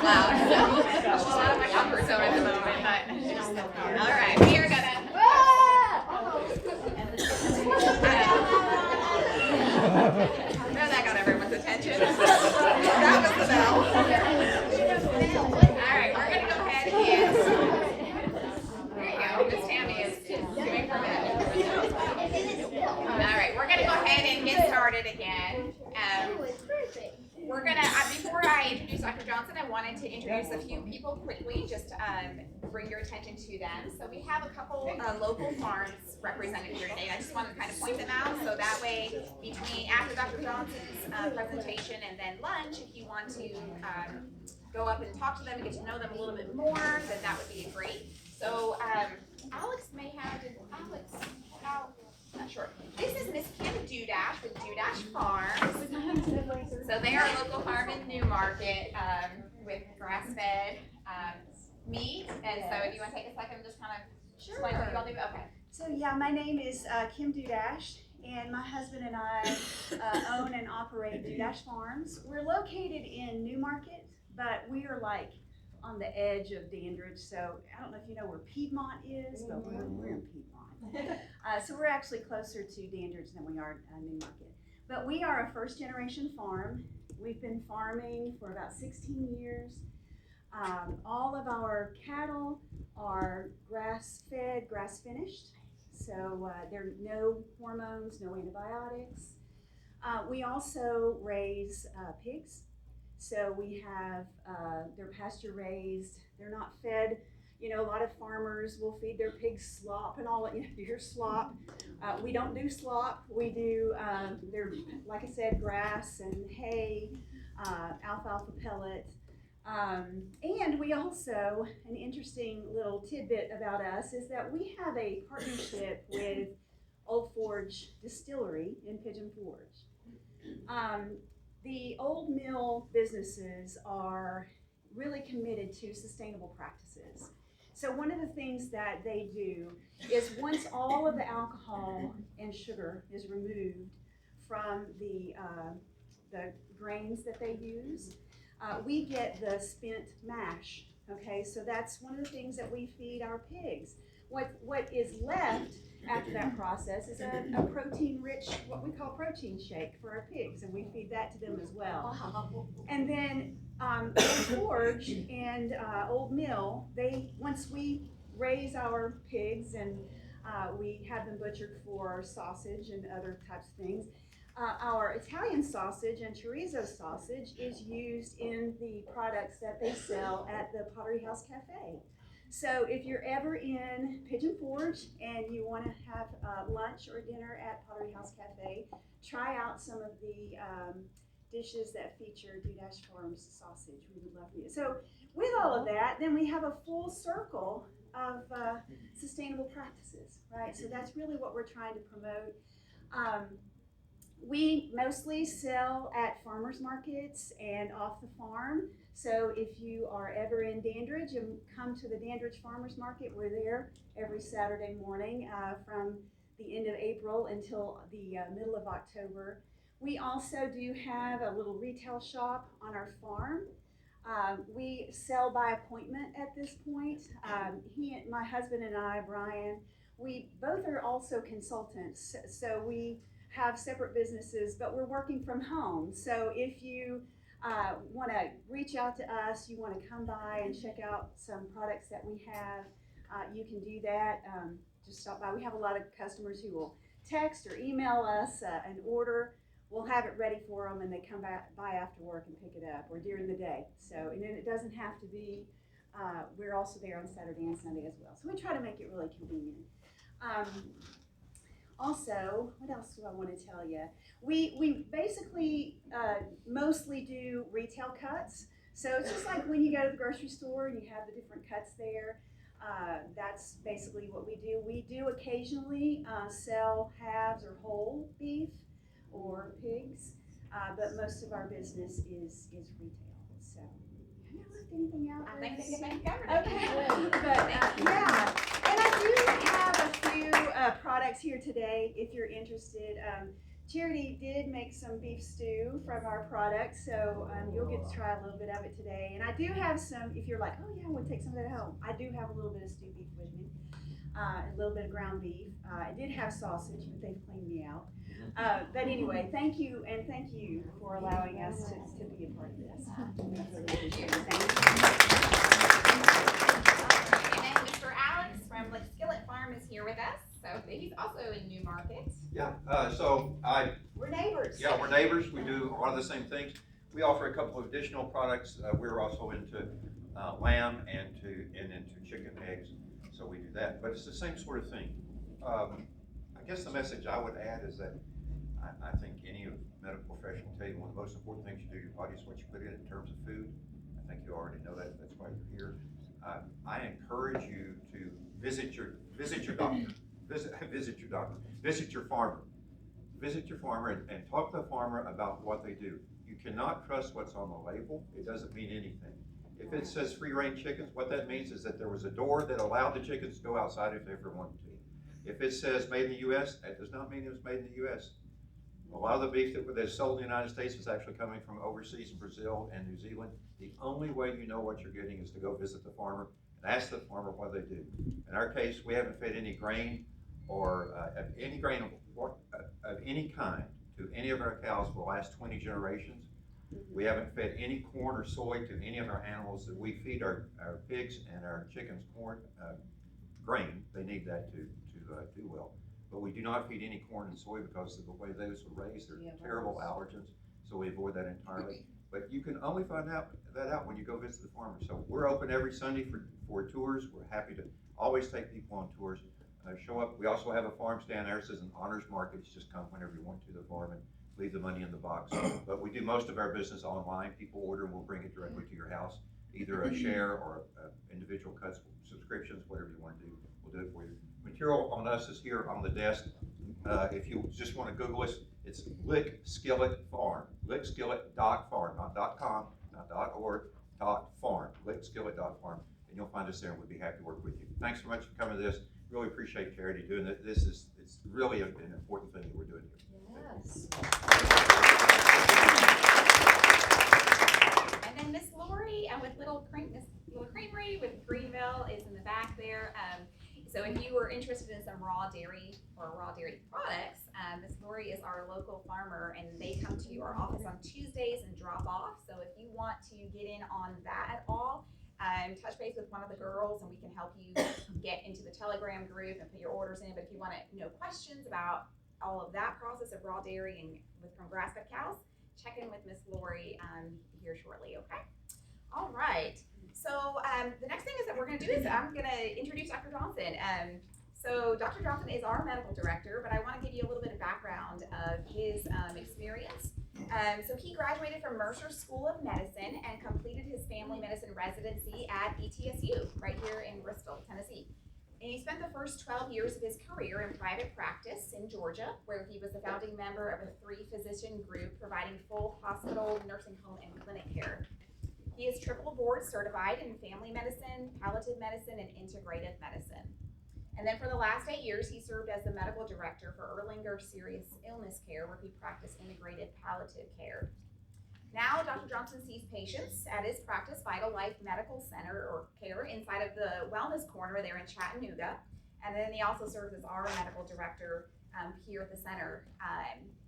loud. So, I'm out of my comfort zone at the moment, but all right, we are gonna. That got everyone's attention. That was the bell. All right, we're gonna go ahead and. There you go. Miss Tammy is doing her best. All right, we're gonna go ahead and get started again. We're gonna, before I introduce Dr. Johnson, I wanted to introduce a few people quickly, just bring your attention to them. So we have a couple local farms represented here today. I just wanted to kind of point them out, so that way, after Dr. Johnson's presentation and then lunch, if you want to go up and talk to them and get to know them a little bit more, then that would be great. So Alex may have, not sure. This is Miss Kim Dudash with Dudash Farms. So they are a local farm in Newmarket with grass-fed meat. And so if you want to take a second and just kind of explain what you all do. Okay. So yeah, my name is Kim Dudash, and my husband and I own and operate Dudash Farms. We're located in Newmarket, but we are like on the edge of Dandridge. So I don't know if you know where Piedmont is, but we're in Piedmont. So we're actually closer to Dandridge than we are Newmarket. But we are a first-generation farm. We've been farming for about 16 years. All of our cattle are grass-fed, grass-finished. So there are no hormones, no antibiotics. We also raise pigs. So we have, they're pasture-raised. They're not fed. You know, a lot of farmers will feed their pigs slop and all that. You hear slop. We don't do slop. We do, they're, like I said, grass and hay, alfalfa pellet. And we also, an interesting little tidbit about us is that we have a partnership with Old Forge Distillery in Pigeon Forge. The old mill businesses are really committed to sustainable practices. So one of the things that they do is once all of the alcohol and sugar is removed from the grains that they use, we get the spent mash. Okay, so that's one of the things that we feed our pigs. What is left after that process is a protein-rich, what we call protein shake for our pigs, and we feed that to them as well. And then Old Forge and Old Mill, once we raise our pigs and we have them butchered for sausage and other types of things, our Italian sausage and chorizo sausage is used in the products that they sell at the Pottery House Cafe. So if you're ever in Pigeon Forge and you want to have lunch or dinner at Pottery House Cafe, try out some of the dishes that feature Dudash Farms sausage. We would love you. So with all of that, then we have a full circle of sustainable practices, right? So that's really what we're trying to promote. We mostly sell at farmers markets and off the farm. So if you are ever in Dandridge and come to the Dandridge Farmers Market, we're there every Saturday morning from the end of April until the middle of October. We also do have a little retail shop on our farm. We sell by appointment at this point. My husband and I, Brian, we both are also consultants. So we have separate businesses, but we're working from home. So if you want to reach out to us, you want to come by and check out some products that we have, you can do that. Just stop by. We have a lot of customers who will text or email us an order. We'll have it ready for them, and they come by after work and pick it up, or during the day. So, and then it doesn't have to be, we're also there on Saturday and Sunday as well. So we try to make it really convenient. Also, what else do I want to tell you? We basically mostly do retail cuts. So it's just like when you go to the grocery store and you have the different cuts there. That's basically what we do. We do occasionally sell halves or whole beef or pigs, but most of our business is retail. So, have I left anything out? I think you covered it. Okay, but yeah, and I do have a few products here today if you're interested. Charity did make some beef stew from our products, so you'll get to try a little bit of it today. And I do have some, if you're like, oh yeah, I would take some of that home, I do have a little bit of stewed beef with me, a little bit of ground beef. I did have sausage, but they've cleaned me out. But anyway, thank you for allowing us to be a part of this. We really appreciate it. Thank you. And then Mr. Alex from Skillet Farm is here with us. So he's also in Newmarket. Yeah, We're neighbors. yeah, we're neighbors. We do a lot of the same things. We offer a couple of additional products. We're also into lamb and into chicken eggs, so we do that. But it's the same sort of thing. I guess the message I would add is that I think any medical professional will tell you one of the most important things you do to your body is what you put in terms of food. I think you already know that. That's why you're here. I encourage you to visit your doctor. Visit your doctor. Visit your farmer. Visit your farmer and talk to the farmer about what they do. You cannot trust what's on the label. It doesn't mean anything. If it says free-range chickens, what that means is that there was a door that allowed the chickens to go outside if they ever wanted to. If it says made in the U.S., that does not mean it was made in the U.S. A lot of the beef that's sold in the United States is actually coming from overseas, Brazil and New Zealand. The only way you know what you're getting is to go visit the farmer and ask the farmer what they do. In our case, we haven't fed any grain or any grain of any kind to any of our cows for the last 20 generations. We haven't fed any corn or soy to any of our animals. That we feed our pigs and our chickens corn, grain. They need that to do well. But we do not feed any corn and soy because of the way those were raised. They're terrible allergens, so we avoid that entirely. But you can only find that out when you go visit the farmer. So we're open every Sunday for tours. We're happy to always take people on tours. Show up. We also have a farm stand there. It says an honors market. You just come whenever you want to the farm and leave the money in the box. But we do most of our business online. People order and we'll bring it directly to your house. Either a share or individual cuts, subscriptions, whatever you want to do, we'll do it for you. Material on us is here on the desk. If you just want to Google us, it's Lick Skillet Farm. Lickskillet.farm, not .com, not .org, .farm. Lickskillet.farm. And you'll find us there and we'd be happy to work with you. Thanks so much for coming to this. Really appreciate Charity doing it. It's really an important thing that we're doing here. Yes. And then Miss Lori with Little Creamery with Greenville is in the back there. So if you were interested in some raw dairy or raw dairy products, Miss Lori is our local farmer and they come to our office on Tuesdays and drop off. So if you want to get in on that at all, touch base with one of the girls and we can help you get into the Telegram group and put your orders in. But if you want to know questions about all of that process of raw dairy and from grass-fed cows, check in with Miss Lori here shortly, okay? All right. So the next thing is that we're going to do is I'm going to introduce Dr. Johnson. So Dr. Johnson is our medical director, but I want to give you a little bit of background of his experience. So he graduated from Mercer School of Medicine and completed his family medicine residency at ETSU right here in Bristol, Tennessee. And he spent the first 12 years of his career in private practice in Georgia, where he was the founding member of a 3-physician group providing full hospital, nursing home, and clinic care. He is triple board certified in family medicine, palliative medicine, and integrative medicine. And then for the last 8 years, he served as the medical director for Erlanger Serious Illness Care, where he practiced integrated palliative care. Now, Dr. Johnson sees patients at his practice, Vital Life Medical Center or Care, inside of the Wellness Corner there in Chattanooga. And then he also serves as our medical director here at the center.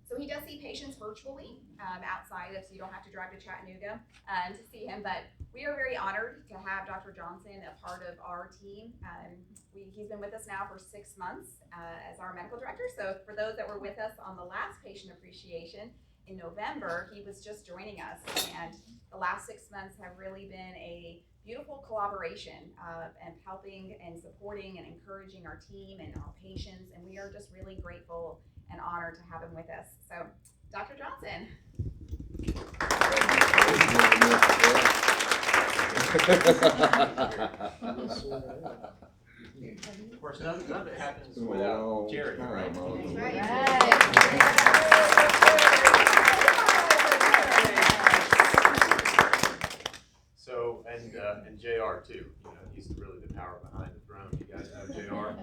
So he does see patients virtually outside of, so you don't have to drive to Chattanooga to see him. But we are very honored to have Dr. Johnson a part of our team. He's been with us now for 6 months as our medical director. So for those that were with us on the last patient appreciation in November, he was just joining us. And the last 6 months have really been a beautiful collaboration and helping and supporting and encouraging our team and our patients. And we are just really grateful and honored to have him with us. So, Dr. Johnson. Of course, none of it happens without Jared, right? So, and JR too. You know, he's really the power behind the throne. You guys know JR.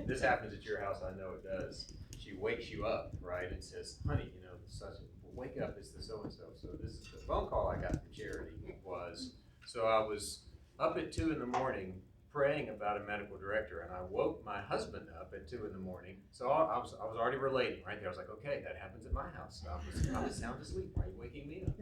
This happens at your house, I know it does. She wakes you up, right, and says, honey, you know, wake up, it's the so-and-so. So this is the phone call I got from Charity was, so I was up at 2 in the morning praying about a medical director, and I woke my husband up at 2 in the morning. So I was already relating right there. I was like, okay, that happens at my house. I was sound asleep. Why are you waking me up?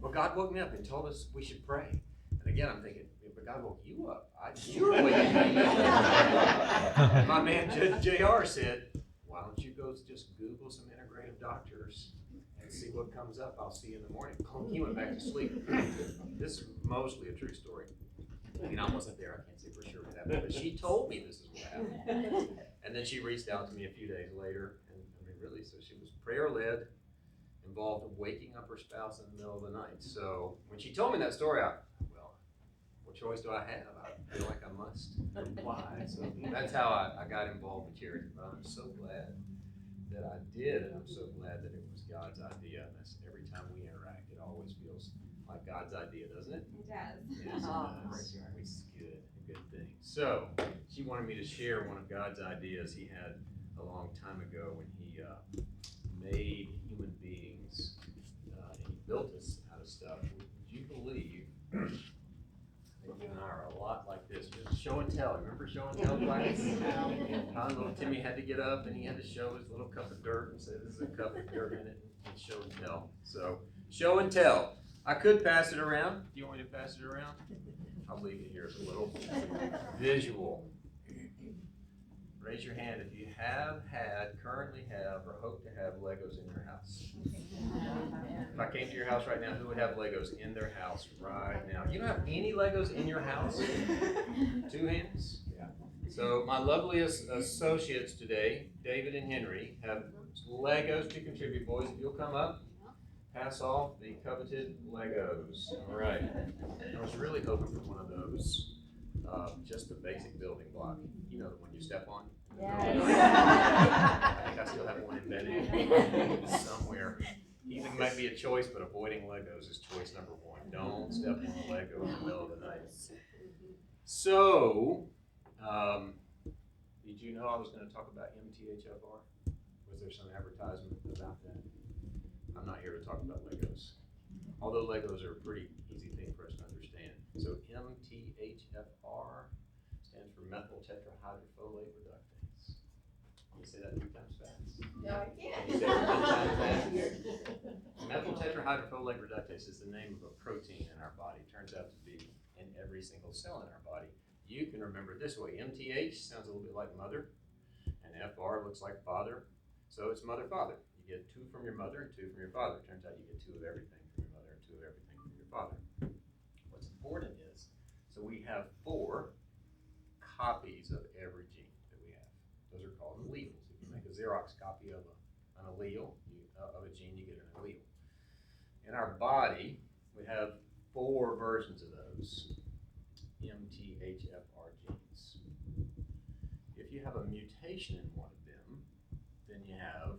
Well, God woke me up and told us we should pray. And again, I'm thinking, but God woke you up. You were waking me up. My man JR said, why don't you go just Google some integrative doctors and see what comes up. I'll see you in the morning. He went back to sleep. This is mostly a true story. I mean, I wasn't there. I can't say for sure what happened, but she told me this is what happened. And then she reached out to me a few days later, and I mean, really, so she was prayer-led, involved in waking up her spouse in the middle of the night. So when she told me that story, well, what choice do I have? I feel like I must comply. So that's how I got involved with charity. But I'm so glad that I did, and I'm so glad that it was God's idea. And that's every time we interact, it always feels like God's idea, doesn't it? It does. Yes, it does. Which is good, a good thing. So she wanted me to share one of God's ideas he had a long time ago when he made human beings, and he built us out of stuff. Would you believe that you and I are a lot like this? Just show and tell. Remember show and tell class? Little Timmy had to get up and he had to show his little cup of dirt and say, this is a cup of dirt in it, and show and tell. So show and tell. I could pass it around. Do you want me to pass it around? I'll leave it here as a little visual. Raise your hand if you have had, currently have, or hope to have Legos in your house. If I came to your house right now, who would have Legos in their house right now? You don't have any Legos in your house? 2 hands? Yeah. So my loveliest associates today, David and Henry, have Legos to contribute. Boys, if you'll come up. Pass off the coveted Legos. All right. I was really hoping for one of those, just the basic building block. You know the one you step on? Yeah. I think I still have one embedded somewhere. Either might be a choice, but avoiding Legos is choice number 1. Don't step on a Lego in the middle of the night. So, did you know I was going to talk about MTHFR? Was there some advertisement about that? I'm not here to talk about Legos, although Legos are a pretty easy thing for us to understand. So MTHFR stands for methyl tetrahydrofolate reductase. Can you say that 3 times fast? No, I can't. Can you say it 1 time fast? Methyl tetrahydrofolate reductase is the name of a protein in our body. It turns out to be in every single cell in our body. You can remember it this way. MTH sounds a little bit like mother, and FR looks like father. So it's mother-father. You get 2 from your mother and 2 from your father. It turns out you get 2 of everything from your mother and 2 of everything from your father. What's important is, so we have 4 copies of every gene that we have. Those are called alleles. If you make a Xerox copy of an allele, of a gene, you get an allele. In our body, we have 4 versions of those MTHFR genes. If you have a mutation in one of them, then you have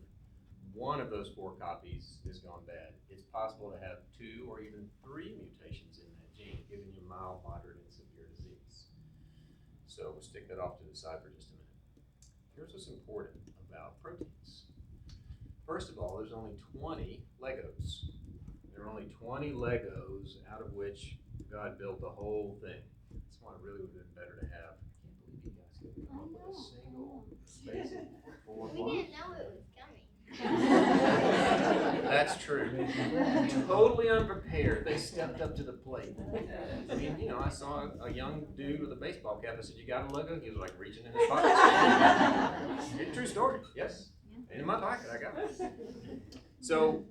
one of those 4 copies is gone bad. It's possible to have 2 or even 3 mutations in that gene, giving you mild, moderate, and severe disease. So we'll stick that off to the side for just a minute. Here's what's important about proteins. First of all, there's only 20 Legos. There are only 20 Legos out of which God built the whole thing. That's why it really would have been better to have. I can't believe you guys couldn't come up with a single basic 4 We didn't know it was coming. That's true. Totally unprepared. They stepped up to the plate. I mean, you know, I saw a young dude with a baseball cap. I said, "You got a logo?" He was like reaching in his pocket. It's a true story. Yes. And in my pocket, I got it. So,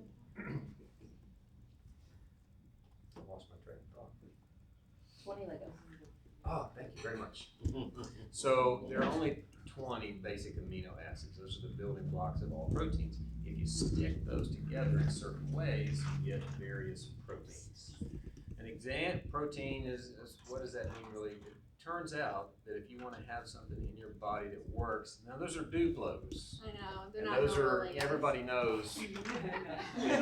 I lost my train of thought. 20 Legos. Oh, thank you very much. So there are only 20 basic amino acids. Those are the building blocks of all proteins. If you stick those together in certain ways, you get various proteins. An protein is, what does that mean really? It turns out that if you want to have something in your body that works, now those are Duplos. I know, they're And not those normal are, Legos. everybody knows. You know, really.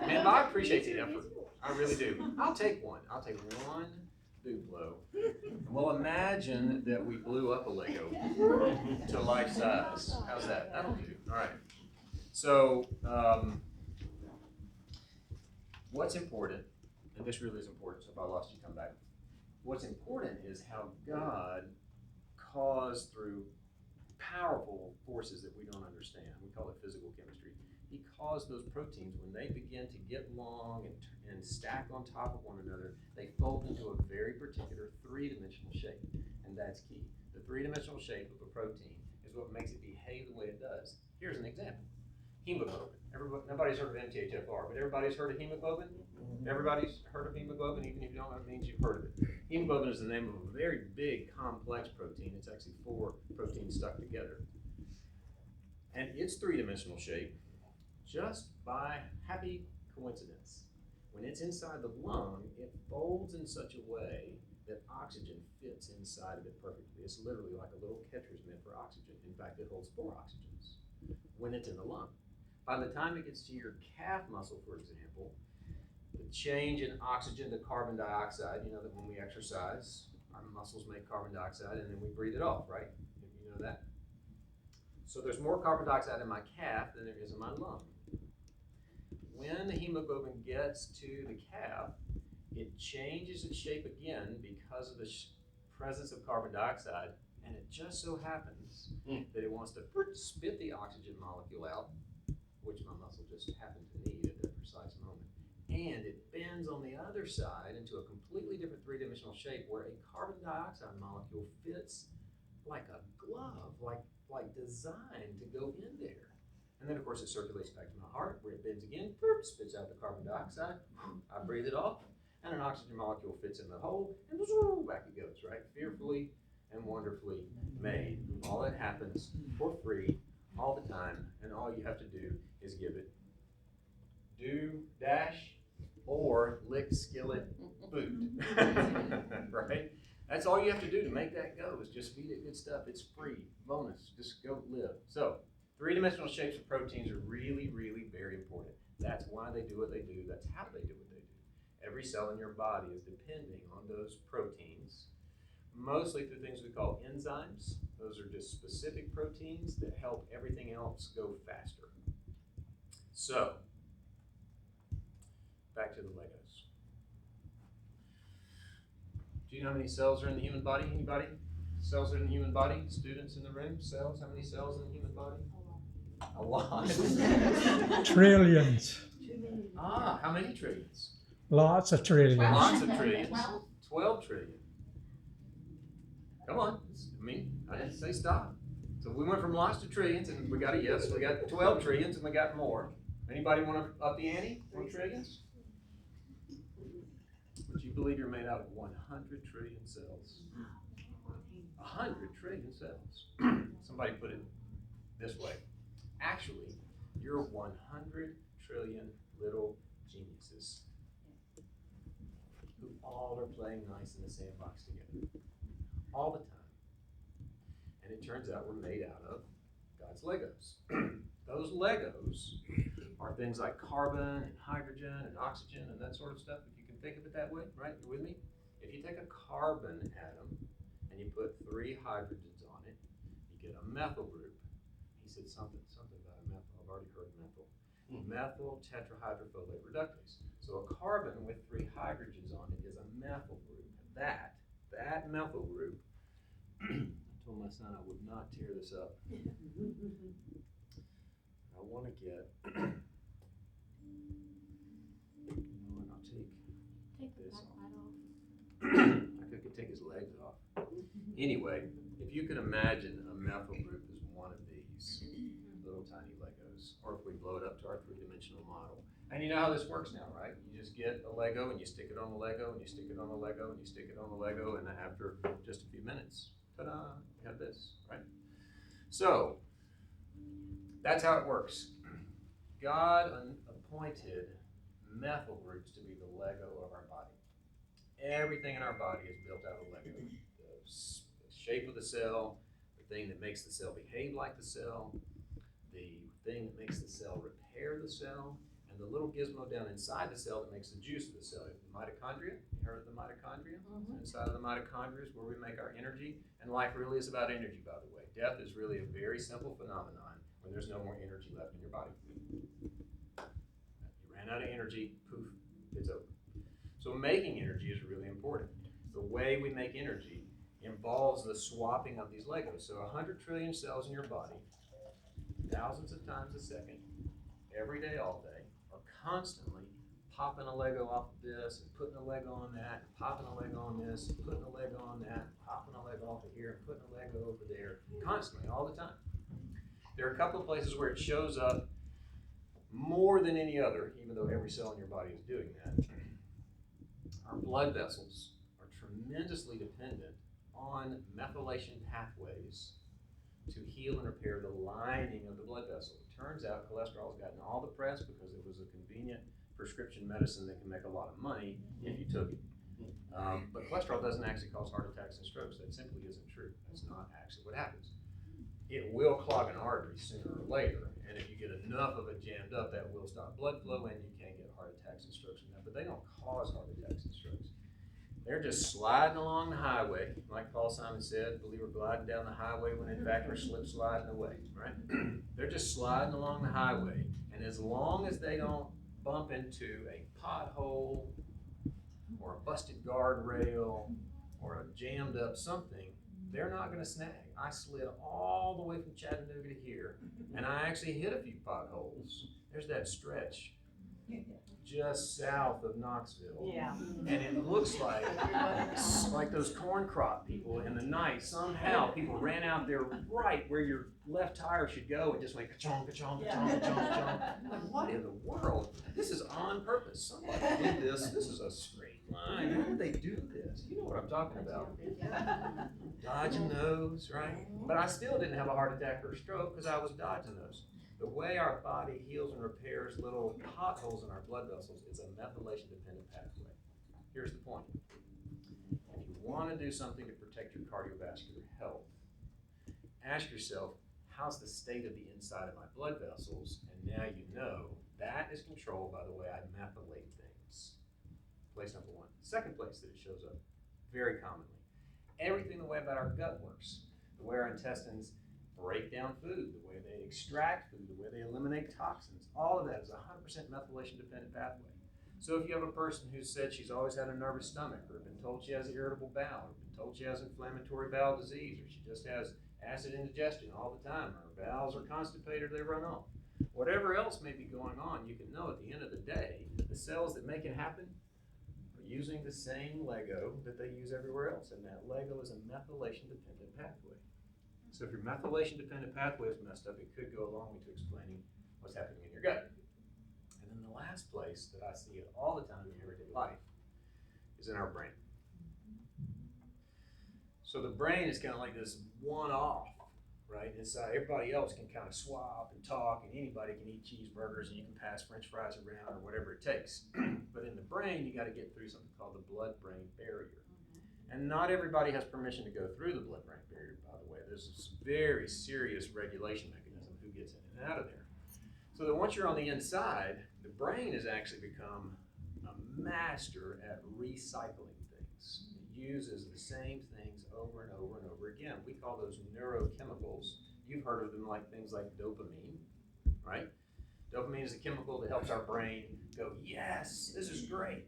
Man, I appreciate the effort. I really do. I'll take one. I'll take one do blow. Well, imagine that we blew up a Lego to life size. How's that? That'll do. All right. So, what's important, and this really is important, so if I lost you, come back. What's important is how God caused through powerful forces that we don't understand. We call it physical chemistry. He caused those proteins, when they begin to get long and stack on top of one another, they fold into a very particular three-dimensional shape, and that's key. The three-dimensional shape of a protein is what makes it behave the way it does. Here's an example. Hemoglobin. Nobody's heard of MTHFR, but everybody's heard of hemoglobin? Everybody's heard of hemoglobin, even if you don't know what it means, you've heard of it. Hemoglobin is the name of a very big, complex protein. It's actually 4 proteins stuck together. And its three-dimensional shape, just by happy coincidence, when it's inside the lung, it folds in such a way that oxygen fits inside of it perfectly. It's literally like a little catcher's mitt for oxygen. In fact, it holds 4 oxygens when it's in the lung. By the time it gets to your calf muscle, for example, the change in oxygen to carbon dioxide, you know that when we exercise, our muscles make carbon dioxide and then we breathe it off, right? You know that? So there's more carbon dioxide in my calf than there is in my lung. When the hemoglobin gets to the calf, it changes its shape again because of the presence of carbon dioxide, and it just so happens that it wants to spit the oxygen molecule out, which my muscle just happened to need at that precise moment. And it bends on the other side into a completely different three-dimensional shape where a carbon dioxide molecule fits like a glove, like designed to go in there. And then, of course, it circulates back to my heart where it bends again, spits out the carbon dioxide, I breathe it off, and an oxygen molecule fits in the hole, and back it goes, right? Fearfully and wonderfully made. All that happens for free all the time, and all you have to do is give it do, dash, or lick, skillet, food, right? That's all you have to do to make that go, is just feed it good stuff. It's free, bonus, just go live. So, three-dimensional shapes of proteins are really, really very important. That's why they do what they do. That's how they do what they do. Every cell in your body is depending on those proteins, mostly through things we call enzymes. Those are just specific proteins that help everything else go faster. So, back to the Legos. Do you know how many cells are in the human body? Anybody? Cells are in the human body? Students in the room? Cells? How many cells in the human body? A lot. Trillions. How many trillions? Lots of trillions. Lots of trillions. 12 trillion. Come on. I didn't say stop. So we went from lots to trillions, and we got a yes. We got 12 trillions, and we got more. Anybody want to up the ante on trillions? Would you believe you're made out of 100 trillion cells? 100 trillion cells. Somebody put it this way. Actually, you're 100 trillion little geniuses who all are playing nice in the sandbox together. All the time. And it turns out we're made out of God's Legos. Those Legos are things like carbon and hydrogen and oxygen and that sort of stuff, if you can think of it that way, right? You with me? If you take a carbon atom and you put 3 hydrogens on it, you get a methyl group. He said something about a methyl. I've already heard methyl. Methyl tetrahydrofolate reductase. So a carbon with 3 hydrogens on it is a methyl group. That methyl group, I told my son I would not tear this up. I want to get, I'll take this off. I could take his legs off. Anyway, if you can imagine a methyl group as one of these little tiny Legos, or if we blow it up to our 3-dimensional model. And you know how this works now, right? You just get a Lego and you stick it on the Lego and you stick it on the Lego and you stick it on the Lego, and after just a few minutes, ta-da, you have this, right? So, that's how it works. God appointed methyl groups to be the Lego of our body. Everything in our body is built out of Lego. The shape of the cell, the thing that makes the cell behave like the cell, the thing that makes the cell repair the cell, and the little gizmo down inside the cell that makes the juice of the cell. The mitochondria, you heard of the mitochondria? Inside of the mitochondria is where we make our energy, and life really is about energy, by the way. Death is really a very simple phenomenon when there's no more energy left in your body. You ran out of energy, poof, it's over. So making energy is really important. The way we make energy involves the swapping of these Legos. So 100 trillion cells in your body, thousands of times a second, every day, all day, are constantly popping a Lego off of this, and putting a Lego on that, and popping a Lego on this, and putting a Lego on that, and popping a Lego off of here, and putting a Lego over there, constantly, all the time. There are a couple of places where it shows up more than any other, even though every cell in your body is doing that. Our blood vessels are tremendously dependent on methylation pathways to heal and repair the lining of the blood vessel. It turns out cholesterol has gotten all the press because it was a convenient prescription medicine that can make a lot of money if you took it. But cholesterol doesn't actually cause heart attacks and strokes. That simply isn't true. That's not actually what happens. It will clog an artery sooner or later, and if you get enough of it jammed up, that will stop blood flow and you can get heart attacks and strokes from that, but they don't cause heart attacks and strokes. They're just sliding along the highway, like Paul Simon said, believer gliding down the highway when in fact we're slip sliding away, right? They're just sliding along the highway, and as long as they don't bump into a pothole or a busted guardrail or a jammed up something, they're not going to snag. I slid all the way from Chattanooga to here, and I actually hit a few potholes. There's that stretch just south of Knoxville. Yeah. And it looks like those corn crop people in the night, somehow people ran out there right where your left tire should go and just went ka-chong, ka-chong, ka-chong, ka-chong, ka-chong. Like, what in the world? This is on purpose. Somebody did this. This is a straight line. How did they do this? You know what I'm talking about. Dodging those, right? But I still didn't have a heart attack or a stroke because I was dodging those. The way our body heals and repairs little potholes in our blood vessels is a methylation-dependent pathway. Here's the point. If you want to do something to protect your cardiovascular health, ask yourself, how's the state of the inside of my blood vessels? And now you know that is controlled by the way I methylate things. Place number one. Second place that it shows up very commonly. Everything the way about our gut works, the way our intestines break down food, the way they extract food, the way they eliminate toxins, all of that is a 100% methylation dependent pathway. So if you have a person who said she's always had a nervous stomach, or been told she has an irritable bowel, or been told she has inflammatory bowel disease, or she just has acid indigestion all the time, or her bowels are constipated, they run off. Whatever else may be going on, you can know at the end of the day, the cells that make it happen are using the same Lego that they use everywhere else, and that Lego is a methylation dependent pathway. So if your methylation-dependent pathway is messed up, it could go a long way to explaining what's happening in your gut. And then the last place that I see it all the time in everyday life is in our brain. So the brain is kind of like this one-off, right? Inside, everybody else can kind of swap and talk, and anybody can eat cheeseburgers, and you can pass French fries around or whatever it takes. But in the brain, you got to get through something called the blood-brain barrier. And not everybody has permission to go through the blood-brain barrier, by the way. There's this very serious regulation mechanism who gets in and out of there. So that once you're on the inside, the brain has actually become a master at recycling things. It uses the same things over and over and over again. We call those neurochemicals. You've heard of them like things like dopamine, right? Dopamine is a chemical that helps our brain go, yes, this is great.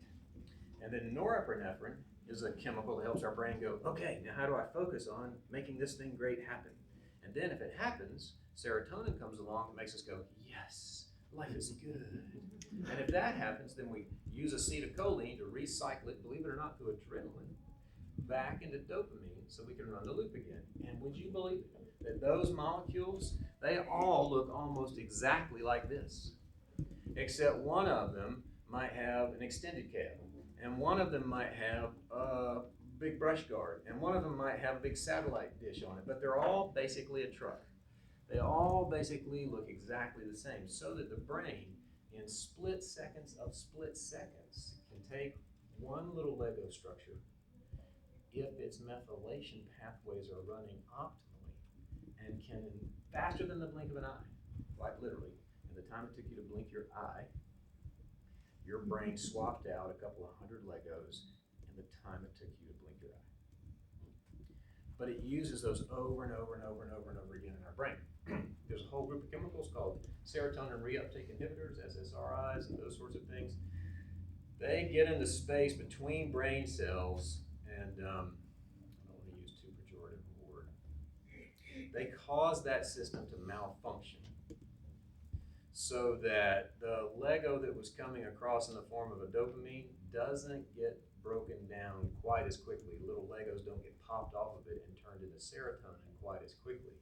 And then norepinephrine is a chemical that helps our brain go, okay, now how do I focus on making this thing great happen? And then if it happens, serotonin comes along and makes us go, yes, life is good. And if that happens, then we use acetylcholine to recycle it, believe it or not, through adrenaline, back into dopamine so we can run the loop again. And would you believe it, that those molecules, they all look almost exactly like this, except one of them might have an extended cab, and one of them might have a big brush guard, and one of them might have a big satellite dish on it, but they're all basically a truck. They all basically look exactly the same, so that the brain, in split seconds of split seconds, can take one little Lego structure, if its methylation pathways are running optimally, and can, faster than the blink of an eye, quite literally, in the time it took you to blink your eye, your brain swapped out a couple of hundred Legos in the time it took you to blink your eye. But it uses those over and over and over and over and over again in our brain. There's a whole group of chemicals called serotonin reuptake inhibitors, SSRIs, and those sorts of things. They get into space between brain cells, and I don't want to use too pejorative a word. They cause that system to malfunction, so that the Lego that was coming across in the form of a dopamine doesn't get broken down quite as quickly. Little Legos don't get popped off of it and turned into serotonin quite as quickly,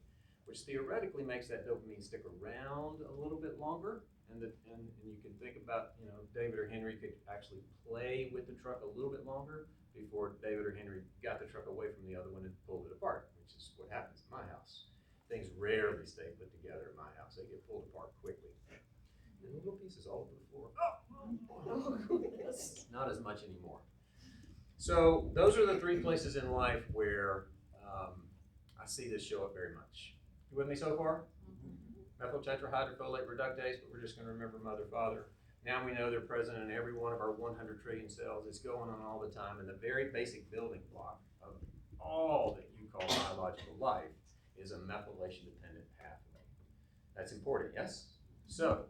which theoretically makes that dopamine stick around a little bit longer. And you can think about, David or Henry could actually play with the truck a little bit longer before David or Henry got the truck away from the other one and pulled it apart, which is what happens in my house. Things rarely stay put together in my house. They get pulled apart quickly. And little pieces all over the floor. Oh, not as much anymore. So those are the three places in life where I see this show up very much. You with me so far? Methyl tetrahydrofolate reductase, but we're just going to remember mother, father. Now we know they're present in every one of our 100 trillion cells. It's going on all the time, and the very basic building block of all that you call biological life is a methylation-dependent pathway. That's important, yes? So,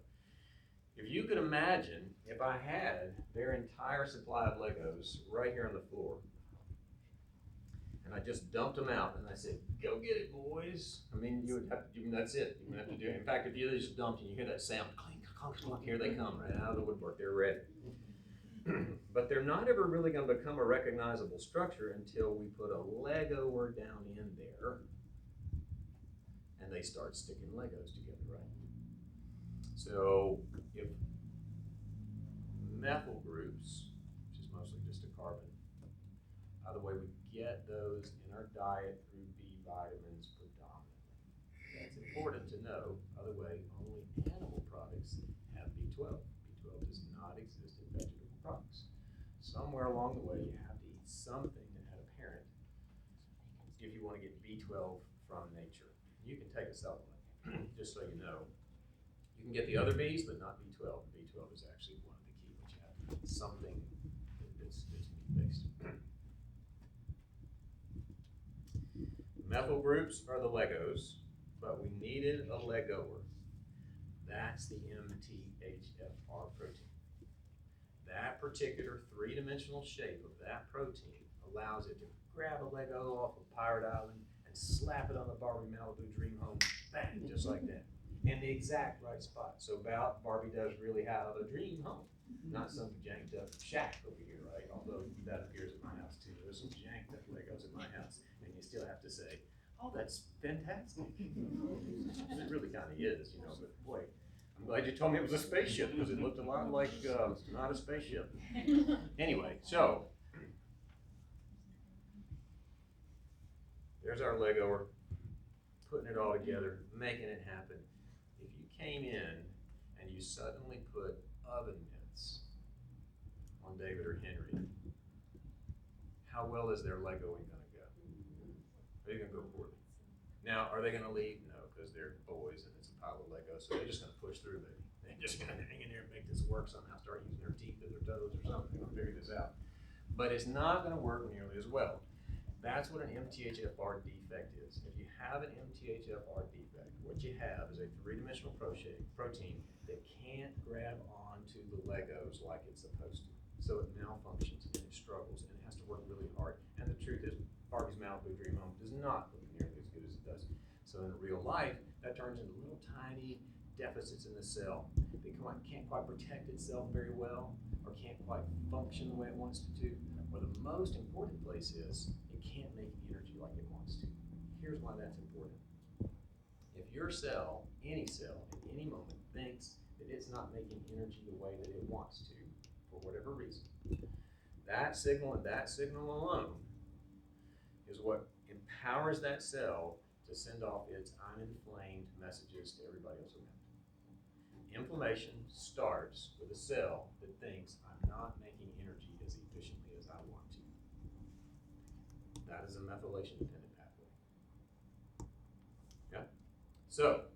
if you could imagine if I had their entire supply of Legos right here on the floor, and I just dumped them out, and I said, go get it, boys. I mean, you would have to do, that's it. You would have to do it. In fact, if you just dumped and you hear that sound, clink, clunk, clunk, here they come, right out of the woodwork, they're ready. But they're not ever really going to become a recognizable structure until we put a Lego down in there, and they start sticking Legos together, right? So if methyl groups, which is mostly just a carbon, by the way, we get those in our diet through B vitamins predominantly. That's important to know. By the way, only animal products have B12. B12 does not exist in vegetable products. Somewhere along the way, you have to eat something that had a parent if you want to get B12 from nature. You can take a supplement, just so you know. You can get the other Bs, but not B12. B12 is actually one of the key, but you have to eat something that's meat-based. Methyl groups are the Legos, but we needed a Legoer. That's the MTHFR protein. That particular three-dimensional shape of that protein allows it to grab a Lego off of Pirate Island and slap it on the Barbie Malibu Dream Home, bang, just like that, in the exact right spot. So Barbie does really have a dream home, not some janked up shack over here, right? Although that appears at my house too. There's some janked up Legos at my house, and you still have to say, oh, that's fantastic. It really kind of is, but boy, I'm glad you told me it was a spaceship, because it looked a lot like not a spaceship. Anyway, so there's our Legoer, putting it all together, making it happen. If you came in and you suddenly put oven mitts on David or Henry, how well is their Legoing going to go? Are they going to go poorly? Now, are they going to leave? No, because they're boys and it's a pile of Legos, so they're just going to push through, baby. They're just going to hang in there and make this work somehow, start using their teeth or their toes or something. They're going to figure this out. But it's not going to work nearly as well. That's what an MTHFR defect is. If you have an MTHFR defect, what you have is a three-dimensional protein that can't grab onto the Legos like it's supposed to. So it malfunctions and it struggles and it has to work really hard. And the truth is, Barbie's Malibu Dream Home does not look nearly as good as it does. So in real life, that turns into little tiny deficits in the cell. It can't quite protect itself very well, or can't quite function the way it wants to. Or the most important place is, it can't make energy like it wants to. Here's why that's important. If your cell, any cell, at any moment, thinks that it's not making energy the way that it wants to, for whatever reason, that signal and that signal alone is what empowers that cell to send off its I'm inflamed messages to everybody else around. Inflammation starts with a cell that thinks I'm not making energy as efficiently as I want to. That is a methylation-dependent pathway. Yeah. So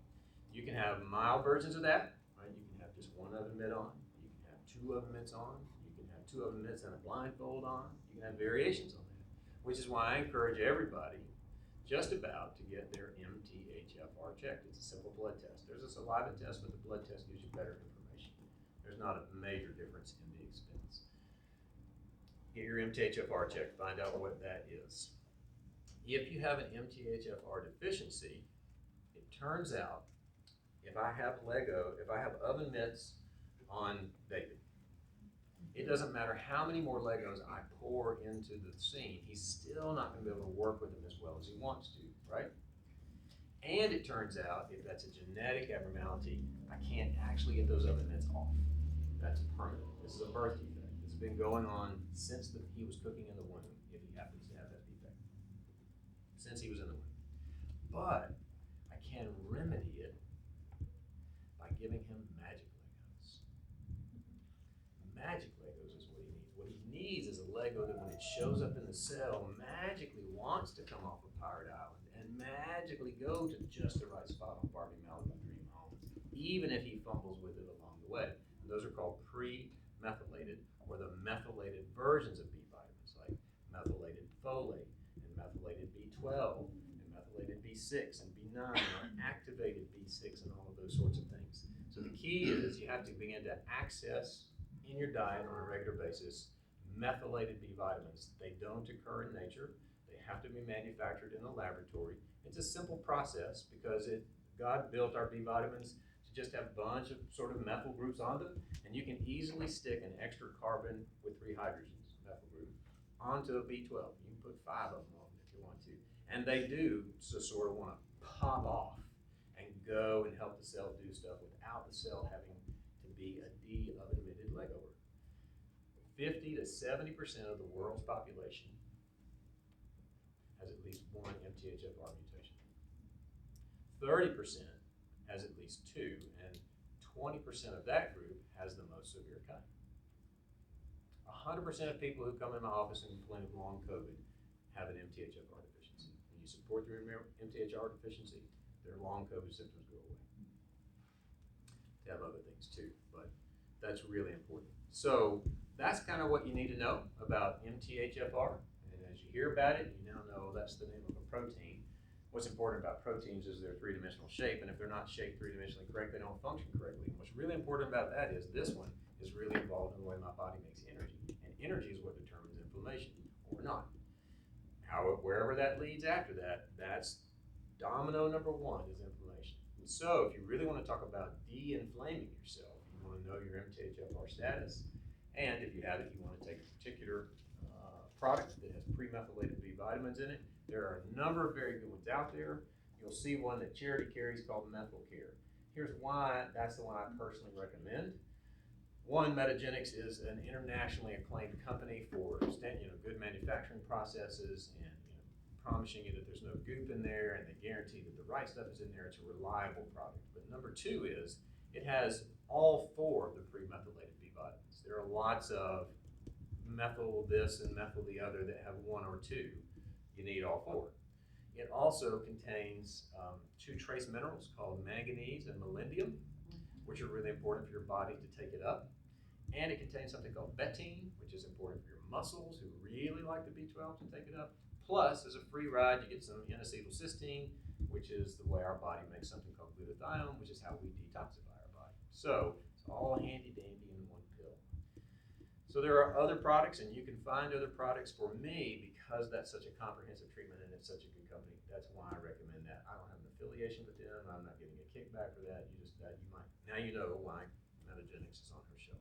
you can have mild versions of that, right? You can have just one oven mitt on. You can have two 2 oven mitts on. You can have 2 oven mitts and a blindfold on. You can have variations on that, which is why I encourage everybody just about to get their MTHFR checked. It's a simple blood test. There's a saliva test, but the blood test gives you better information. There's not a major difference in the expense. Get your MTHFR checked, find out what that is. If you have an MTHFR deficiency, it turns out if I have oven mitts on David, it doesn't matter how many more Legos I pour into the scene, he's still not going to be able to work with them as well as he wants to, right? And it turns out, if that's a genetic abnormality, I can't actually get those oven mitts off. That's permanent. This is a birth defect. This has been going on since he was cooking in the womb, if he happens to have that defect. Since he was in the womb. But I can remedy it by giving him magic Legos. Magic Legos is what he needs. What he needs is a Lego that when it shows up in the cell, magically wants to come off of Pirate Island and magically go to just the right spot on Barbie Malibu Dream Home, even if he fumbles with it along the way. And those are called pre-methylated, or the methylated versions of B vitamins, like methylated folate and methylated B12 and methylated B6 and B9 or activated B6 and all of those sorts of things. So the key is you have to begin to access in your diet on a regular basis methylated B vitamins. They don't occur in nature. They have to be manufactured in a laboratory. It's a simple process because God built our B vitamins to just have a bunch of sort of methyl groups on them, and you can easily stick an extra carbon with 3 hydrogens, methyl group, onto a B12. You can put 5 of them on if you want to. And they do just sort of want to pop off and go and help the cell do stuff without the cell having to be a de-oven-mitted Legoer. 50 to 70% of the world's population has at least 1 MTHFR mutation. 30% has at least 2, and 20% of that group has the most severe kind. 100% of people who come in my office and complain of long COVID have an MTHFR deficiency. When you support their MTHFR deficiency, their long COVID symptoms go away. They have other things too, but that's really important. So that's kind of what you need to know about MTHFR. And as you hear about it, you now know that's the name of a protein. What's important about proteins is their 3-dimensional shape, and if they're not shaped 3-dimensionally correctly, they don't function correctly. And what's really important about that is this one is really involved in the way my body makes energy. And energy is what determines inflammation or not. Wherever that leads after that, that's domino number 1 is inflammation. And so if you really want to talk about de-inflaming yourself, you want to know your MTHFR status, and if you have it, you want to take a particular product that has pre-methylated B vitamins in it. There are a number of very good ones out there. You'll see one that Charity carries called Methyl Care. Here's why that's the one I personally recommend. One, Metagenics is an internationally acclaimed company for good manufacturing processes and promising you that there's no goop in there, and they guarantee that the right stuff is in there. It's a reliable product. But number 2 is it has all 4 of the pre-methylated B vitamins. There are lots of methyl this and methyl the other that have 1 or 2. You need all 4. It also contains 2 trace minerals called manganese and molybdenum, which are really important for your body to take it up. And it contains something called betaine, which is important for your muscles who really like the B12 to take it up. Plus, as a free ride, you get some N-acetylcysteine, which is the way our body makes something called glutathione, which is how we detoxify our body. So it's all handy dandy in one pill. So there are other products, and you can find other products. For me, because that's such a comprehensive treatment and it's such a good company, that's why I recommend that. I don't have an affiliation with them. I'm not getting a kickback for that. Now you know why Metagenics is on her shelf.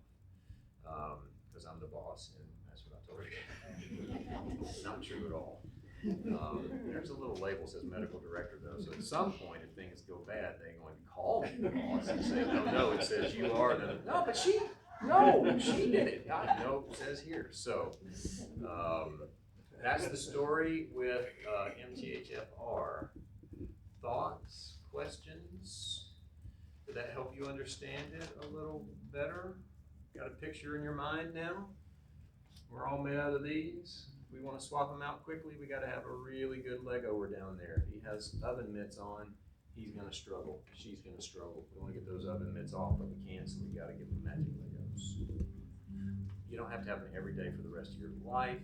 Because I'm the boss, and that's what I told her. Not true at all. There's a little label that says medical director though, so at some point if things go bad, they're going to call me the boss and say, no, it says you are. No, but she did it. I know it says here. So that's the story with MTHFR. Thoughts, questions? Did that help you understand it a little better? Got a picture in your mind now? We're all made out of these. If we want to swap them out quickly, we got to have a really good Legoer down there. If he has oven mitts on, he's going to struggle. She's going to struggle. We want to get those oven mitts off, but we can't, so we got to give them magic Legos. You don't have to have them every day for the rest of your life,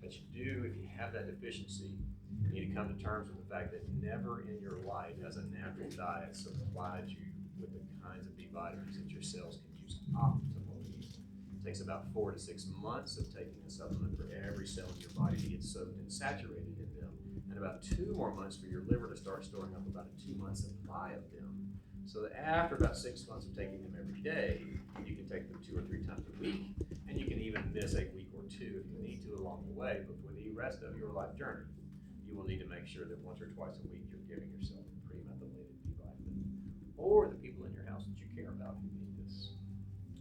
but you do, if you have that deficiency, you need to come to terms with the fact that never in your life has a natural diet supplied you with the kinds of B vitamins that your cells can use optimally. It takes about 4 to 6 months of taking a supplement for every cell in your body to get soaked and saturated in them, and about 2 more months for your liver to start storing up about a 2-month supply of them. So that after about 6 months of taking them every day, you can take them 2 or 3 times a week, and you can even miss a week or 2 if you need to along the way. But for the rest of your life journey, you will need to make sure that once or twice a week you're giving yourself a pre-methylated B vitamin, or the people in your house that you care about who need this.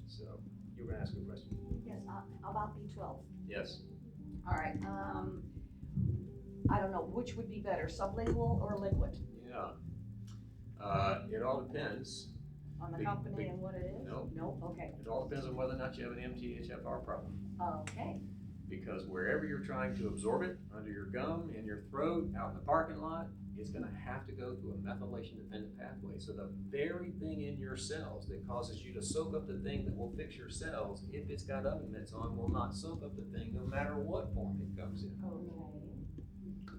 So you were gonna ask a question? Yes, about B12. Yes. All right, I don't know, which would be better, sublingual or liquid? Yeah. It all depends. On the Big- company big- and what it is? No. No, okay, It all depends on whether or not you have an MTHFR problem. okay, Because wherever you're trying to absorb it, under your gum, in your throat, out in the parking lot, it's gonna have to go through a methylation dependent pathway. So the very thing in your cells that causes you to soak up the thing that will fix your cells, if it's got oven mitts on, will not soak up the thing no matter what form it comes in. okay.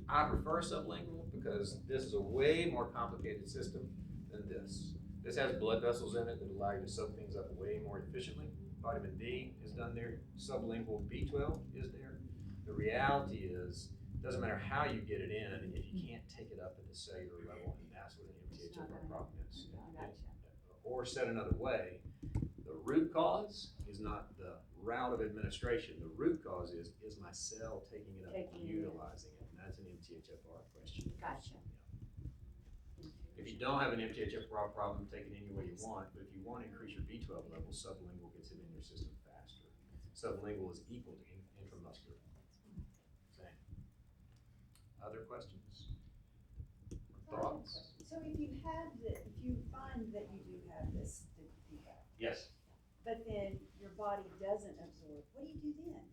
I prefer sublingual because this is a way more complicated system than this. This has blood vessels in it that allow you to soak things up way more efficiently. Vitamin D is done there. Sublingual B12 is there. The reality is, it doesn't matter how you get it in if you can't take it up at the cellular level, and that's what an MTHFR problem is. I gotcha. Or said another way, the root cause is not the route of administration. The root cause is my cell taking it up and Taking it in. utilizing it? And that's an MTHFR question. Gotcha. If you don't have an MTHFR problem, take it any way you want, but if you want to increase your B12 levels, sublingual gets it in your system faster. Sublingual is equal to intramuscular. Same. Other questions? Or thoughts? So if you find that you do have this defect, Yes. but then your body doesn't absorb, what do you do then?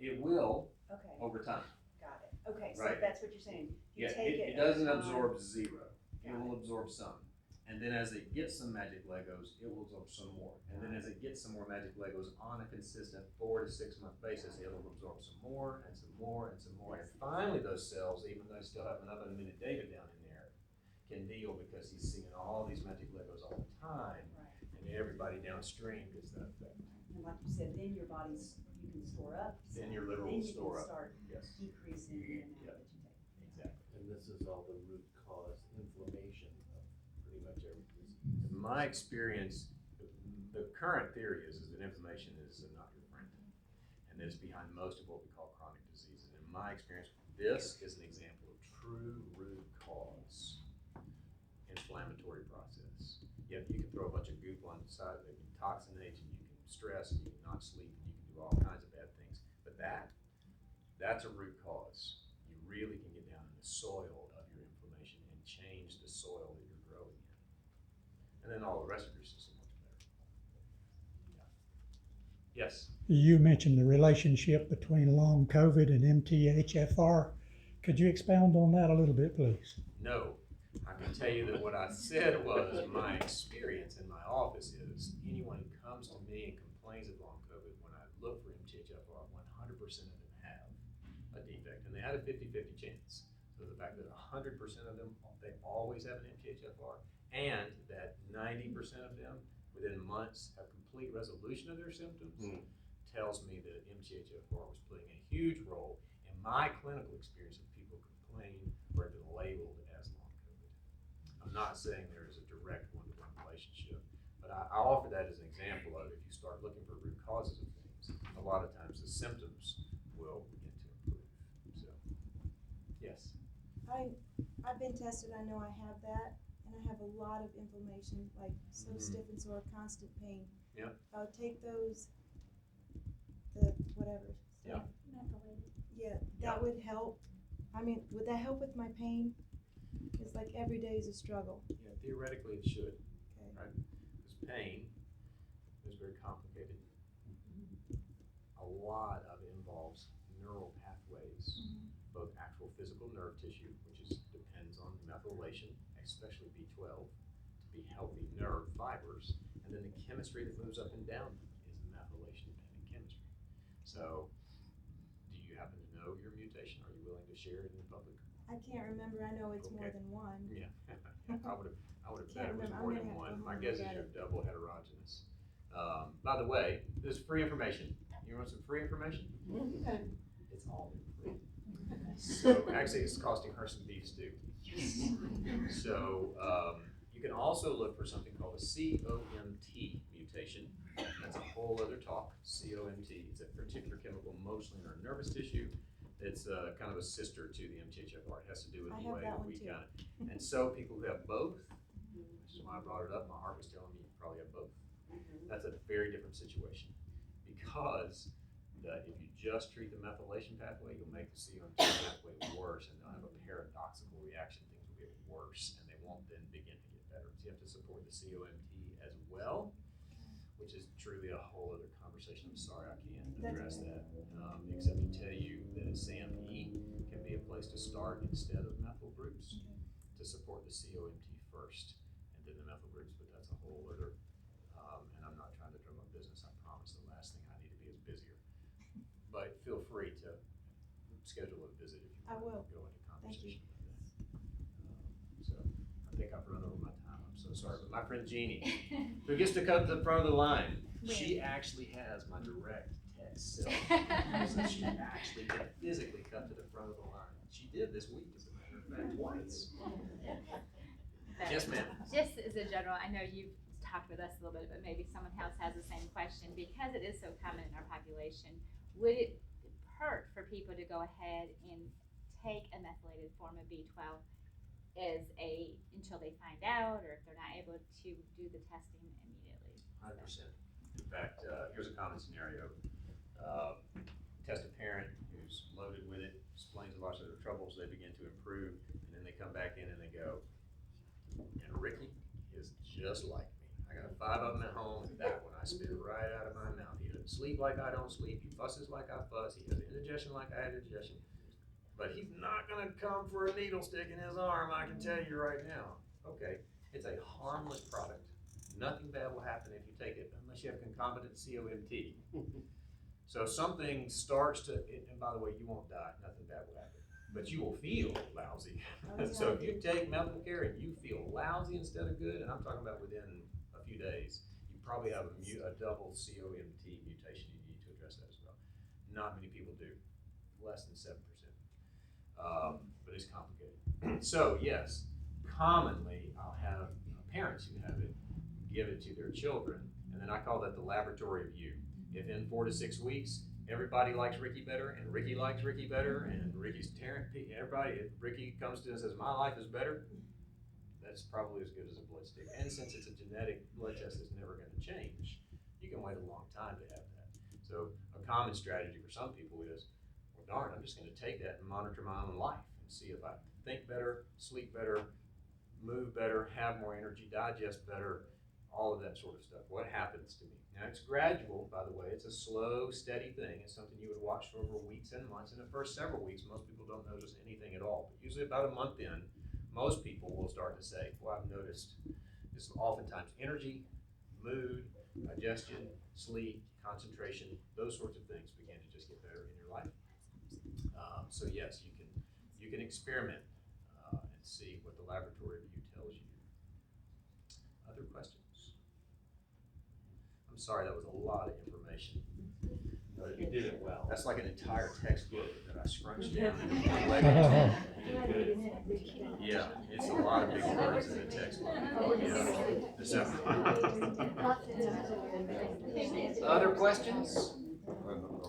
It will Okay, over time. got it. Okay, so Right. that's what you're saying. You Yeah, take it over doesn't time. absorb zero. It Got will absorb some. And then as it gets some magic Legos, it will absorb some more. And then as it gets some more magic Legos on a consistent 4 to 6 month basis, it'll absorb some more and some more and some more. And finally those cells, even though they still have an unlimited data down in there, can deal because he's seeing all these magic Legos all the time. Right. And everybody downstream gets that effect. And like you said, then your body's, you can store up. Then your liver Then will you store can up. start Yes, decreasing the amount Yep. that you take. exactly. And this is all the root cause inflammation of pretty much every disease. In my experience, the current theory is that inflammation is not your friend, and that it's behind most of what we call chronic diseases. In my experience, this is an example of true root cause inflammatory process. Yeah, you can throw a bunch of goop on the side that can toxinate, and you can stress, and you can not sleep, and you can do all kinds of bad things. But that's a root cause. You really can get down in the soil of your inflammation and change the soil that you're growing in. And then all the rest of your system works better. Yeah. Yes? You mentioned the relationship between long COVID and MTHFR. Could you expound on that a little bit, please? No. I can tell you that what I said was my experience in my office is anyone who comes to me and complains of long COVID, when I look for MTHFR, 100% of them have a defect. And they had a 50-50 chance. So the fact that 100% of them, they always have an MTHFR, and that 90% of them within months have complete resolution of their symptoms tells me that MTHFR was playing a huge role in my clinical experience of people complaining or have been labeled as long COVID. I'm not saying there is a direct one-to-one relationship, but I offer that as an example of if you start looking for root causes of things, a lot of times the symptoms will begin to improve. So, yes. I've been tested, I know I have that, and I have a lot of inflammation, like so stiff and sore, constant pain. Yep. I'll take those, the whatever. Yeah. Yeah, that would help. I mean, would that help with my pain? It's like every day is a struggle. Yeah, theoretically it should, Okay. right? Because pain is very complicated. A lot of it involves neural pathways, both actual physical nerve tissue, which depends on methylation, especially B12, to be healthy nerve fibers, and then the chemistry that moves up and down is So, do you happen to know your mutation? Are you willing to share it in the public? I can't remember, I know it's more Okay. than one. Yeah, I would have bet Can't it was remember. I'm more gonna than have to one. go My home and guess is look at you're it. double heterogeneous. By the way, this is free information. You want some free information? It's all free. So actually, it's costing her some beef stew. So you can also look for something called a COMT mutation. That's a whole other talk. COMT. It's a particular chemical, mostly in our nervous tissue. It's kind of a sister to the MTHFR. It has to do with I the have way that that one we too. kind of. And so people who have both, which is why I brought it up. My heart was telling me you probably have both. That's a very different situation because if you just treat the methylation pathway, you'll make the COMT pathway worse, and they'll have a paradoxical reaction. Things will get worse, and they won't then begin to get better. So you have to support the COMT as well, which is truly a whole other conversation. I'm sorry I can't address that, except to tell you that SAMe can be a place to start instead of methyl groups to support the COMT first, and then the methyl groups. But that's a whole other. And I'm not trying to drum up business. I promise the last thing I need to be is busier. But feel free to schedule a visit if you I want will. to go into Thank you. conversation with that. So I think I've run over my time. I'm so sorry. But my friend Jeannie, who gets to come to the front of the line, she actually has my direct text cell. So she actually can physically come to the front of the line. She did this week, as a matter of fact, twice. Yes, ma'am. Just as a general, I know you've talked with us a little bit, but maybe someone else has the same question. Because it is so common in our population, would it hurt for people to go ahead and take a methylated form of B12 until they find out, or if they're not able to do the testing immediately? 100%. In fact, here's a common scenario. Test a parent who's loaded with it, explains a lot of their troubles, they begin to improve, and then they come back in and they go, and Ricky is just like me. I got 5 of them at home, and that one I spit right out of my mouth. He doesn't sleep like I don't sleep, he fusses like I fuss, he has indigestion like I have indigestion. But he's not gonna come for a needle stick in his arm, I can tell you right now. Okay, it's a harmless product. Nothing bad will happen if you take it unless you have concomitant COMT. So if something starts to, and by the way, you won't die, nothing bad will happen, but you will feel lousy. So if you take Methylcare and you feel lousy instead of good, and I'm talking about within a few days, you probably have a double COMT mutation. You need to address that as well. Not many people do, less than 7%. But it's complicated. So yes, commonly I'll have parents who have it give it to their children, and then I call that the laboratory view. If in 4 to 6 weeks everybody likes Ricky better, and Ricky likes Ricky better, and Ricky's tearing everybody, if Ricky comes to us and says my life is better, that's probably as good as a blood stick. And since it's a genetic blood test that's never going to change, you can wait a long time to have that. So a common strategy for some people is, well, darn, I'm just going to take that and monitor my own life and see if I think better, sleep better, move better, have more energy, digest better, all of that sort of stuff. What happens to me? Now it's gradual, by the way. It's a slow, steady thing. It's something you would watch for over weeks and months. In the first several weeks, most people don't notice anything at all. But usually about a month in, most people will start to say, well, I've noticed this oftentimes energy, mood, digestion, sleep, concentration, those sorts of things begin to just get better in your life. So yes, you can experiment and see what the laboratory view tells you. Other questions? I'm sorry, that was a lot of information. You did it well. That's like an entire textbook that I scrunched down. Yeah, it's a lot of big words in the textbook. Yeah. Other questions?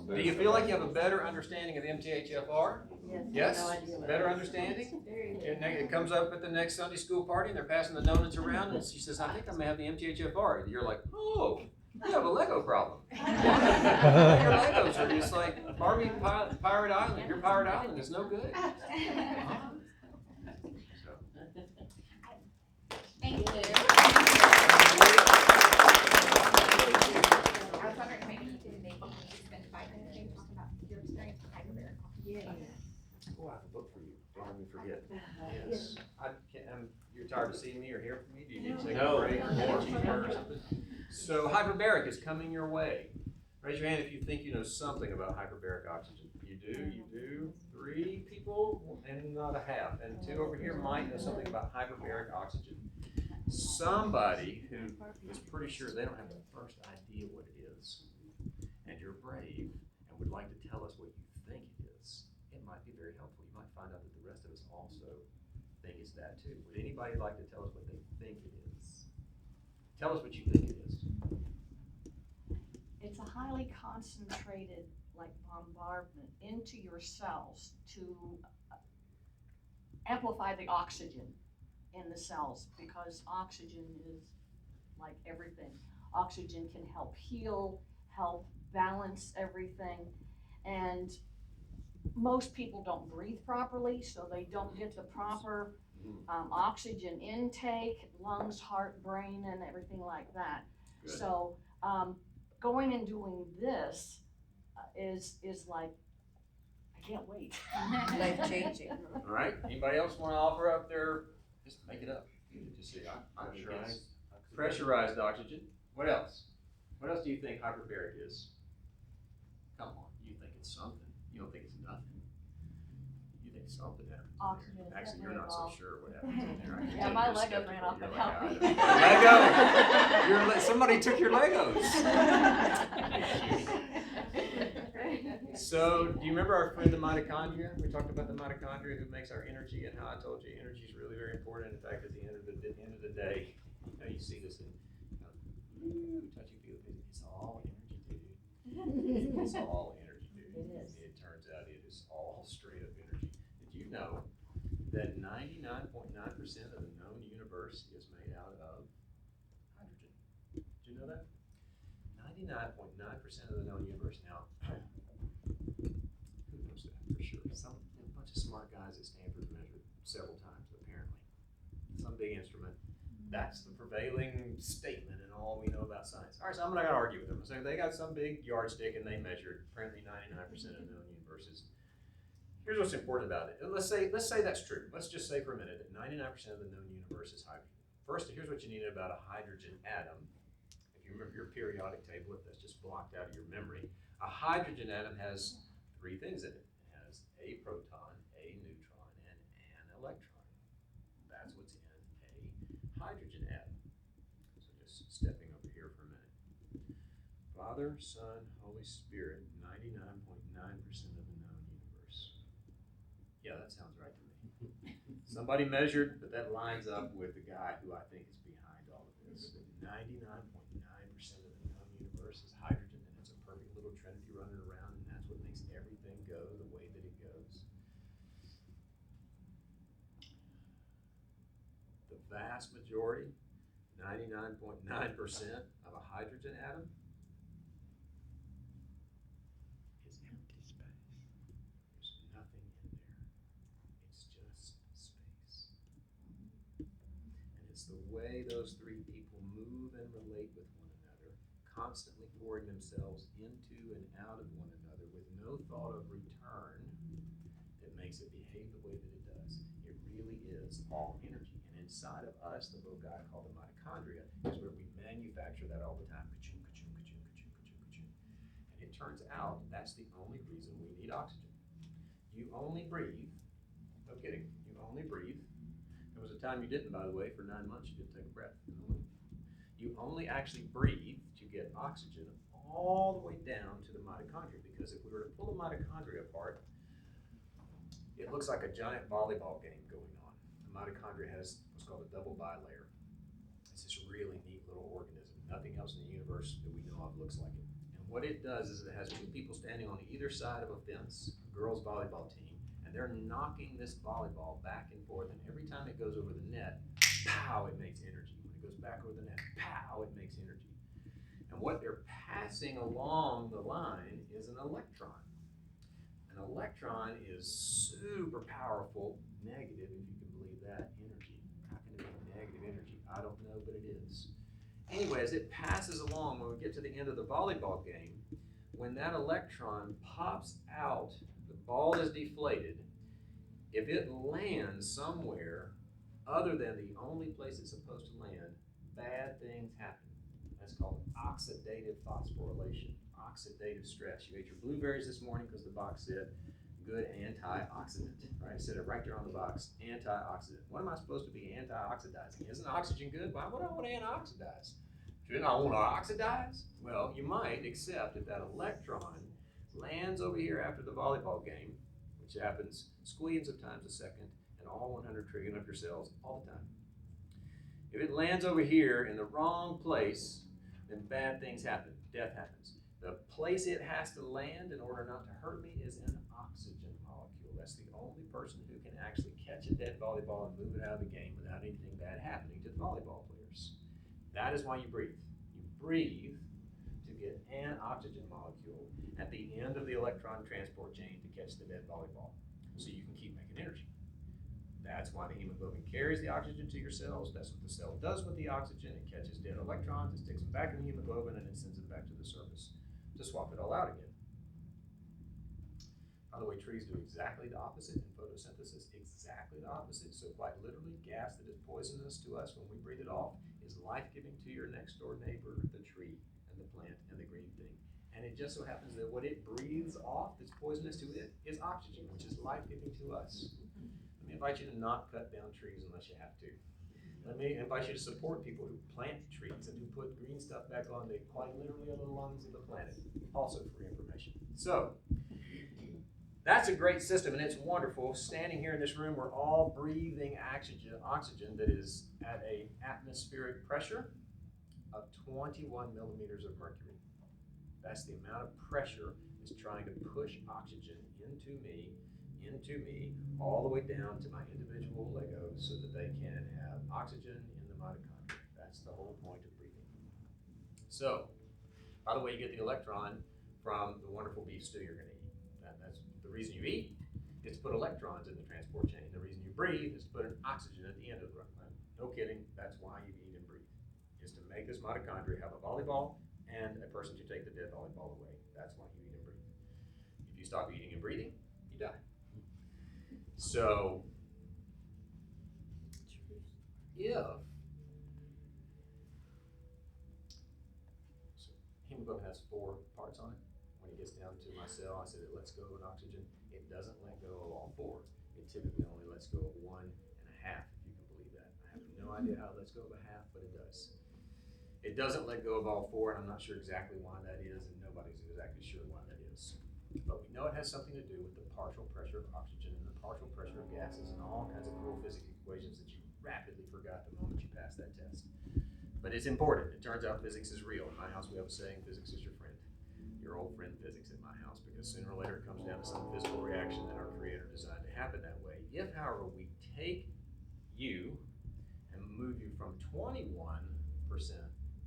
Do you feel like you have a better understanding of MTHFR? Yes? Better understanding? It comes up at the next Sunday school party and they're passing the donuts around and she says, I think I may have the MTHFR. And you're like, oh, you have a Lego problem. Your Legos are just like Barbie Pirate Island. Your Pirate Island is no good. Thank you. I was wondering, maybe you could spend 5 minutes maybe talking about your experience with hyperbaric. Oh, I have a book for you. Don't let me forget. Yes. You're tired of seeing me or hearing from me? Do you need to take a break or cheeseburger or something? So hyperbaric is coming your way. Raise your hand if you think you know something about hyperbaric oxygen. You do. 3 people and not a half. And 2 over here might know something about hyperbaric oxygen. Somebody who is pretty sure they don't have the first idea what it is, and you're brave and would like to tell us what you think it is, it might be very helpful. You might find out that the rest of us also think it's that too. Would anybody like to tell us what they think it is? Tell us what you think it is. It's a highly concentrated, like, bombardment into your cells to amplify the oxygen in the cells, because oxygen is like everything. Oxygen can help heal, help balance everything, and most people don't breathe properly, so they don't get the proper oxygen intake, lungs, heart, brain, and everything like that. Good. So going and doing this is like, I can't wait. Life changing. All right. Anybody else want to offer up their? Just make it up. Just say I'm sure. Pressurized oxygen. What else? What else do you think hyperbaric is? Come on, you think it's something. You don't think it's nothing. You think something happens. Oxygen is Actually, you're not definitely so sure what happens in there. I can Yeah, tell my you're Legos skeptical. ran off You're and like, helped "I me." Lego. Somebody took your Legos. So, do you remember our friend the mitochondria? We talked about the mitochondria who makes our energy, and how I told you energy is really very important. In fact, at the end of the day, you see this in touchy feely. It's all energy, dude. It's all energy, dude. It is. It turns out it is all straight up energy. Did you know that 99.9% of the known universe is made out of hydrogen? Did you know that? 99.9% of the known universe. Now, who knows that for sure? A bunch of smart guys at Stanford measured several times, apparently. Some big instrument. That's the prevailing statement in all we know about science. All right, so I'm not going to argue with them. So they got some big yardstick and they measured apparently 99% of the known universes. Here's what's important about it. Let's say that's true. Let's just say for a minute that 99% of the known universe is hydrogen. First, here's what you need about a hydrogen atom. If you remember your periodic table, if that's just blocked out of your memory, a hydrogen atom has 3 things in it. It has a proton, a neutron, and an electron. That's what's in a hydrogen atom. So just stepping over here for a minute. Father, Son, Holy Spirit, 99.9% of the known universe. Yeah, that sounds right to me. Somebody measured, but that lines up with the guy who I think is behind all of this. 99.9% of the known universe is hydrogen, and it's a perfect little trinity running around, and that's what makes everything go the way that it goes. The vast majority, 99.9% of a hydrogen atom is empty space. There's nothing in there. It's just space. And it's the way those 3 people move and relate with one another, constantly pouring themselves into and out of one another with no thought of return, that makes it behave the way that it does. It really is all energy. And inside of us, the little guy called the mitochondria is where we manufacture that all the time. Ka-choom, ka-choom, ka-choom, ka-choom, ka-choom, ka-choom. And it turns out that's the only reason we need oxygen. You only breathe, no kidding, you only breathe. There was a time you didn't, by the way, for 9 months you didn't take a breath. You only actually breathe to get oxygen all the way down to the mitochondria, because if we were to pull the mitochondria apart, it looks like a giant volleyball game going on. The mitochondria has what's called a double bilayer. It's this really neat little organism. Nothing else in the universe that we know of looks like it. And what it does is it has 2 people standing on either side of a fence, a girls' volleyball team, and they're knocking this volleyball back and forth, and every time it goes over the net, pow, it makes energy. When it goes back over the net, pow, it makes energy. And what they're passing along the line is an electron. An electron is super powerful, negative, if you can believe that, energy. How can it be negative energy? I don't know, but it is. Anyway, as it passes along, when we get to the end of the volleyball game, when that electron pops out, the ball is deflated. If it lands somewhere other than the only place it's supposed to land, bad things happen. That's called oxidative phosphorylation. oxidative stress. You ate your blueberries this morning because the box said good antioxidant, right? It said it right there on the box, antioxidant. What am I supposed to be antioxidizing? Isn't oxygen good? Why would I want to antioxidize? Shouldn't I want to oxidize? Well, you might, except if that electron lands over here after the volleyball game, which happens squillions of times a second, and all 100 trillion of your cells all the time. If it lands over here in the wrong place, then bad things happen, death happens. The place it has to land in order not to hurt me is an oxygen molecule. That's the only person who can actually catch a dead volleyball and move it out of the game without anything bad happening to the volleyball players. That is why you breathe. You breathe to get an oxygen molecule at the end of the electron transport chain to catch the dead volleyball, so you can keep making energy. That's why the hemoglobin carries the oxygen to your cells. That's what the cell does with the oxygen. It catches dead electrons, it sticks them back in the hemoglobin, and it sends it back to the surface to swap it all out again. By the way, trees do exactly the opposite in photosynthesis, exactly the opposite. So quite literally, gas that is poisonous to us when we breathe it off is life-giving to your next door neighbor, the tree and the plant and the green thing. And it just so happens that what it breathes off that's poisonous to it is oxygen, which is life-giving to us. Let me invite you to not cut down trees unless you have to. Let me invite you to support people who plant trees and who put green stuff back on. They quite literally are the lungs of the planet. Also free information. So, that's a great system, and it's wonderful. Standing here in this room, we're all breathing oxygen that is at an atmospheric pressure of 21 millimeters of mercury. That's the amount of pressure that's trying to push oxygen into me, all the way down to my individual Legos so that they can have oxygen in the mitochondria. That's the whole point of breathing. So, by the way, you get the electron from the wonderful beef stew you're going to eat. That's the reason you eat is to put electrons in the transport chain. The reason you breathe is to put an oxygen at the end of the run. No kidding, that's why you eat and breathe, is to make this mitochondria have a volleyball and a person to take the dead volleyball away. That's why you eat and breathe. If you stop eating and breathing, you die. So, hemoglobin has 4 parts on it. When it gets down to my cell, I said it lets go of an oxygen. It doesn't let go of all 4. It typically only lets go of 1.5, if you can believe that. I have no idea how it lets go of a half, but it does. It doesn't let go of all 4, and I'm not sure exactly why that is, and nobody's exactly sure why that is. But we know it has something to do with the partial pressure of oxygen and the partial pressure of gases and all kinds of cool physics equations that you rapidly forgot the moment you passed that test. But it's important. It turns out physics is real. In my house, we have a saying, physics is your friend. Your old friend physics at my house, because sooner or later it comes down to some physical reaction that our creator designed to happen that way. If, however, we take you and move you from 21%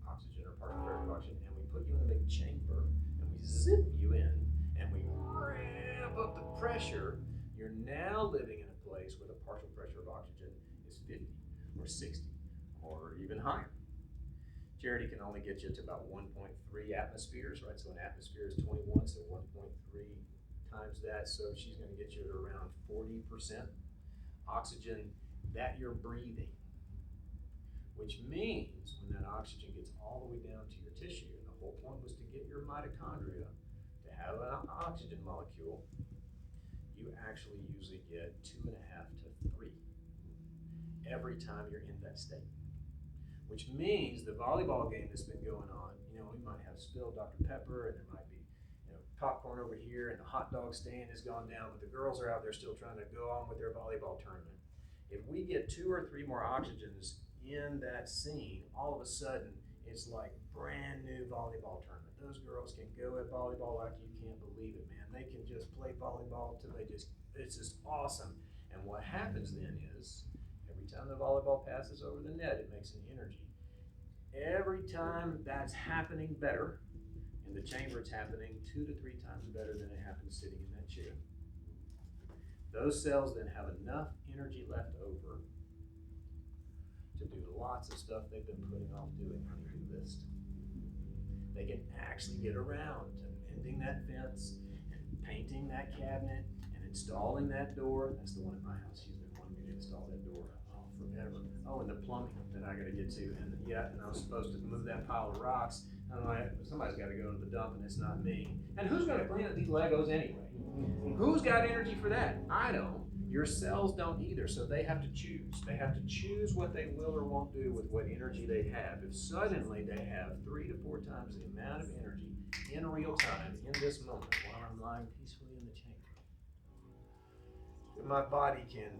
oxygen or partial pressure of oxygen, and we put you in a big chamber, and we zip you in, and we ramp up the pressure, you're now living in a place where the partial pressure of oxygen is 50 or 60 or even higher. Charity can only get you to about 1.3 atmospheres, right? So an atmosphere is 21, so 1.3 times that. So she's going to get you at around 40% oxygen that you're breathing, which means when that oxygen gets all the way down to your tissue, and the whole point was to get your mitochondria to have an oxygen molecule, you actually usually get 2.5 to 3 every time you're in that state. Which means the volleyball game that's been going on, we might have spilled Dr. Pepper, and there might be, popcorn over here, and the hot dog stand has gone down, but the girls are out there still trying to go on with their volleyball tournament. If we get 2 or 3 more oxygens in that scene, all of a sudden, it's like brand new volleyball tournament. Those girls can go at volleyball like you can't believe it, man. They can just play volleyball till it's just awesome. And what happens then is, every time the volleyball passes over the net, it makes an energy. Every time that's happening better, in the chamber it's happening 2 to 3 times better than it happens sitting in that chair. Those cells then have enough energy left over to do lots of stuff they've been putting off doing on your list. They can actually get around to mending that fence and painting that cabinet and installing that door. That's the one at my house. She's been wanting me to install that door forever. Oh, and the plumbing that I gotta get to. And I was supposed to move that pile of rocks I'm like, somebody's got to go to the dump, and it's not me. And who's going to clean up these Legos anyway? Who's got energy for that? I don't. Your cells don't either, so they have to choose. They have to choose what they will or won't do with what energy they have. If suddenly they have 3 to 4 times the amount of energy in real time, in this moment, while I'm lying peacefully in the chamber, that my body can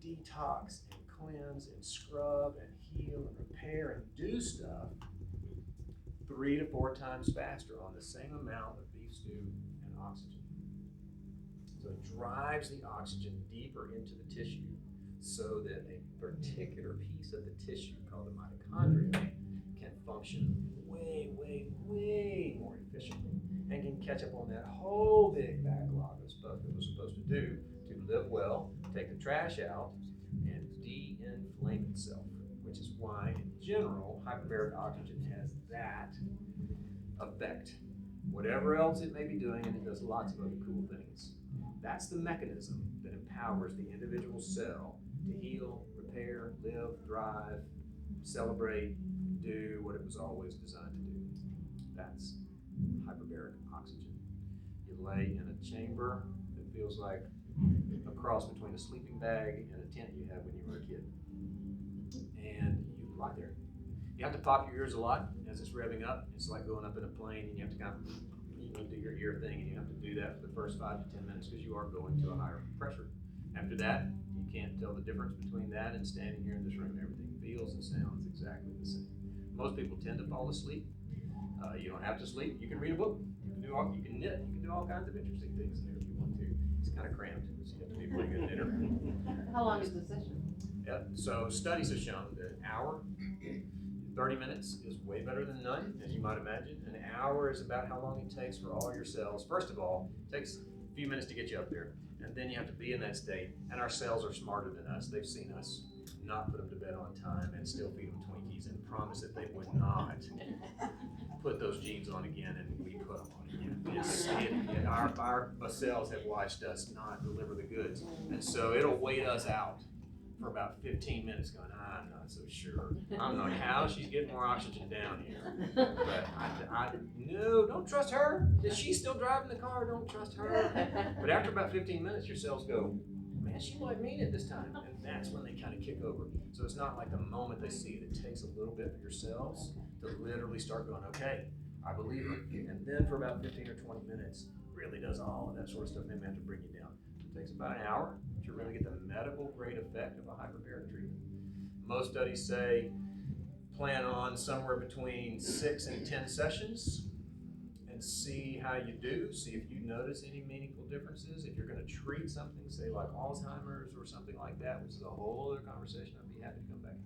detox and cleanse and scrub and heal and repair and do stuff 3 to 4 times faster on the same amount of beef stew and oxygen. So it drives the oxygen deeper into the tissue so that a particular piece of the tissue called the mitochondria can function way, way, way more efficiently and can catch up on that whole big backlog of stuff it was supposed to do to live well, take the trash out, and de-inflame itself, which is why, in general, hyperbaric oxygen has that effect. Whatever else it may be doing, and it does lots of other cool things. That's the mechanism that empowers the individual cell to heal, repair, live, thrive, celebrate, do what it was always designed to do. That's hyperbaric oxygen. You lay in a chamber that feels like a cross between a sleeping bag and a tent you had when you were a kid. And you lie there. You have to pop your ears a lot as it's revving up. It's like going up in a plane, and you have to kind of do your ear thing, and you have to do that for the first 5 to 10 minutes because you are going to a higher pressure. After that, you can't tell the difference between that and standing here in this room. Everything feels and sounds exactly the same. Most people tend to fall asleep. You don't have to sleep. You can read a book. You can knit. You can do all kinds of interesting things in there if you want to. It's kind of cramped, so you have to be a pretty good knitter. How long is the session? Yeah, so studies have shown that an hour, 30 minutes is way better than none, as you might imagine. An hour is about how long it takes for all your cells. First of all, it takes a few minutes to get you up there, and then you have to be in that state. And our cells are smarter than us. They've seen us not put them to bed on time and still feed them Twinkies and promise that they would not put those genes on again, and we put them on again. Our cells have watched us not deliver the goods, and so it'll wait us out for about 15 minutes going, I'm not so sure. I'm not how she's getting more oxygen down here. But no, don't trust her. Is she still driving the car? Don't trust her. But after about 15 minutes, your cells go, man, she might mean it this time. And that's when they kind of kick over. So it's not like the moment they see it. It takes a little bit for your cells to literally start going, okay, I believe her. And then for about 15 or 20 minutes, really does all of that sort of stuff. They may have to bring you down. It takes about an hour to really get the medical grade effect of a hyperbaric treatment. Most studies say plan on somewhere between 6 and 10 sessions and see how you do. See if you notice any meaningful differences. If you're going to treat something, say like Alzheimer's or something like that, which is a whole other conversation, I'd be happy to come back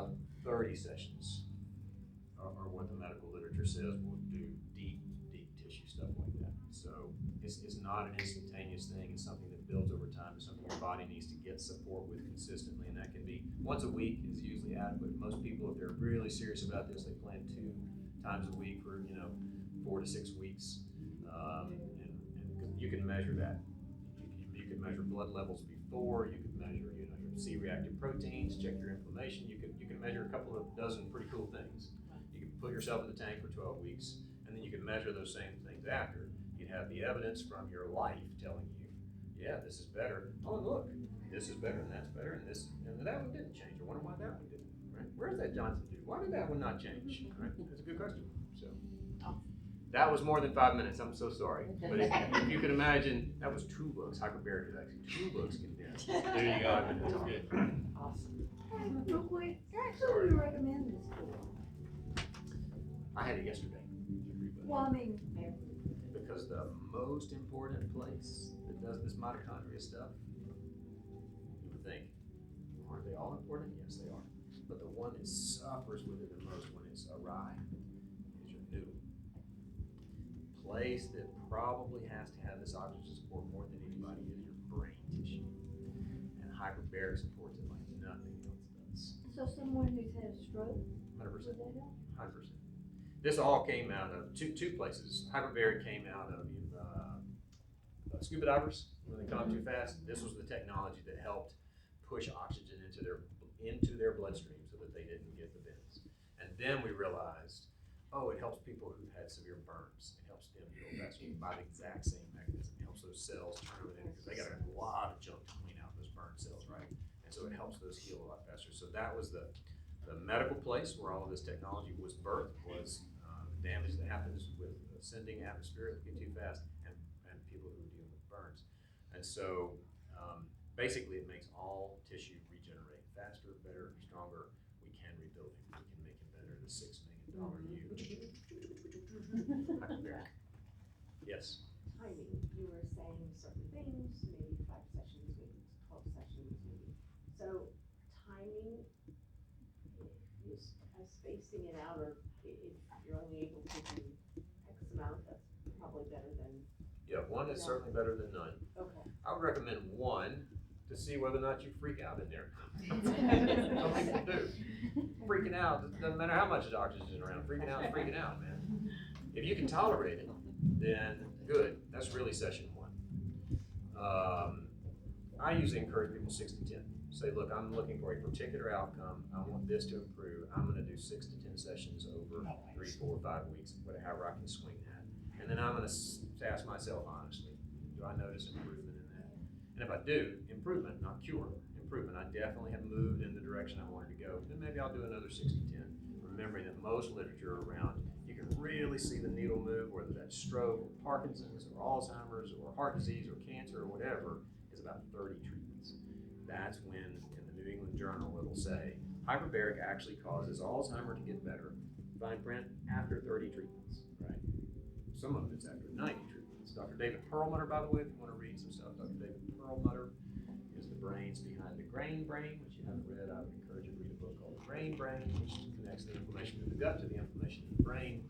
in. 30 sessions are what the medical literature says will do deep tissue stuff like that. So it's not an instantaneous thing. It's something that builds over time. It's something your body needs to get support with consistently, and that can be once a week is usually adequate. Most people, if they're really serious about this, they plan 2 times a week for 4 to 6 weeks, and you can measure that. You can measure blood levels before. You can measure your C-reactive proteins. Check your inflammation. You can measure a couple of dozen pretty cool things. You can put yourself in the tank for 12 weeks, and then you can measure those same things after. You have the evidence from your life telling you, yeah, this is better. Oh, look, this is better, and that's better, and this, and that one didn't change. I wonder why that one didn't. Right? Where's that Johnson do? Why did that one not change? Right? That's a good question. So that was more than 5 minutes. I'm so sorry, but if you can imagine, that was 2 books. Hyperbaric is actually 2 books condensed. There you go. That's good. Awesome. Real quick, who do you recommend this for? I had it yesterday. Well, I mean, Because the most important place that does this mitochondria stuff, you would think, aren't they all important? Yes, they are. But the one that suffers with it the most when it's awry is your noodle. Place that probably has to have this oxygen support more than anybody is your brain tissue. And hyperbaric supports it like nothing else does. so someone who's had a stroke, 100%. would that help? 100%. This all came out of two places. Hyperbaric came out of scuba divers when they come up too fast. This was the technology that helped push oxygen into their bloodstream so that they didn't get the bends. And then we realized, oh, it helps people who've had severe burns. It helps them heal faster by the exact same mechanism. It helps those cells turn them in because they got a lot of junk to clean out those burn cells, right? And so it helps those heal a lot faster. So that was the medical place where all of this technology was birthed, was the damage that happens with ascending atmospheric too fast and people who are dealing with burns. And so basically it makes all tissue regenerate faster, better, stronger. We can rebuild him. We can make him better. The $6 million hyperbaric. Yes. Timing, you were saying certain things, maybe 5 sessions, maybe 12 sessions, maybe. So timing, is spacing it out, or if you're only able to do X amount, that's probably better than. Yeah, one is certainly better than none. Okay. I would recommend one to see whether or not you freak out in there. Some people do. Freaking out, doesn't matter how much oxygen is around, freaking out is freaking out, man. If you can tolerate it, then good. That's really session 1. I usually encourage people 6 to 10. Say, look, I'm looking for a particular outcome. I want this to improve. I'm going to do 6 to 10 sessions over 3, 4, 5 weeks, whatever I can swing that. And then I'm going to ask myself honestly, do I notice improvement in that? And if I do, improvement, not cure, improvement. I definitely have moved in the direction I wanted to go. Then maybe I'll do another 6 to 10. Remembering that most literature around, you can really see the needle move, whether that's stroke or Parkinson's or Alzheimer's or heart disease or cancer or whatever, is about 30 treatments. That's when in the New England Journal it'll say, hyperbaric actually causes Alzheimer's to get better, fine print, after 30 treatments, right? Some of it's after 90 treatments. Dr. David Perlmutter, by the way, if you want to read some stuff, Dr. David Perlmutter is the brains behind the grain brain, which you haven't read. I would encourage you to read a book called The Grain Brain, which connects the inflammation in the gut to the inflammation in the brain.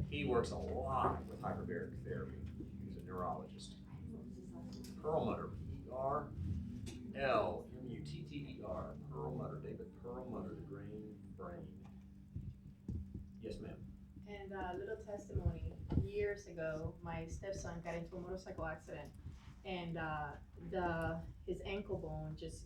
He works a lot with hyperbaric therapy. He's a neurologist. Perlmutter, Perlmutter, Perlmutter, David Perlmutter, The Grain Brain. Yes, ma'am. And a little testimony, years ago, my stepson got into a motorcycle accident, and his ankle bone just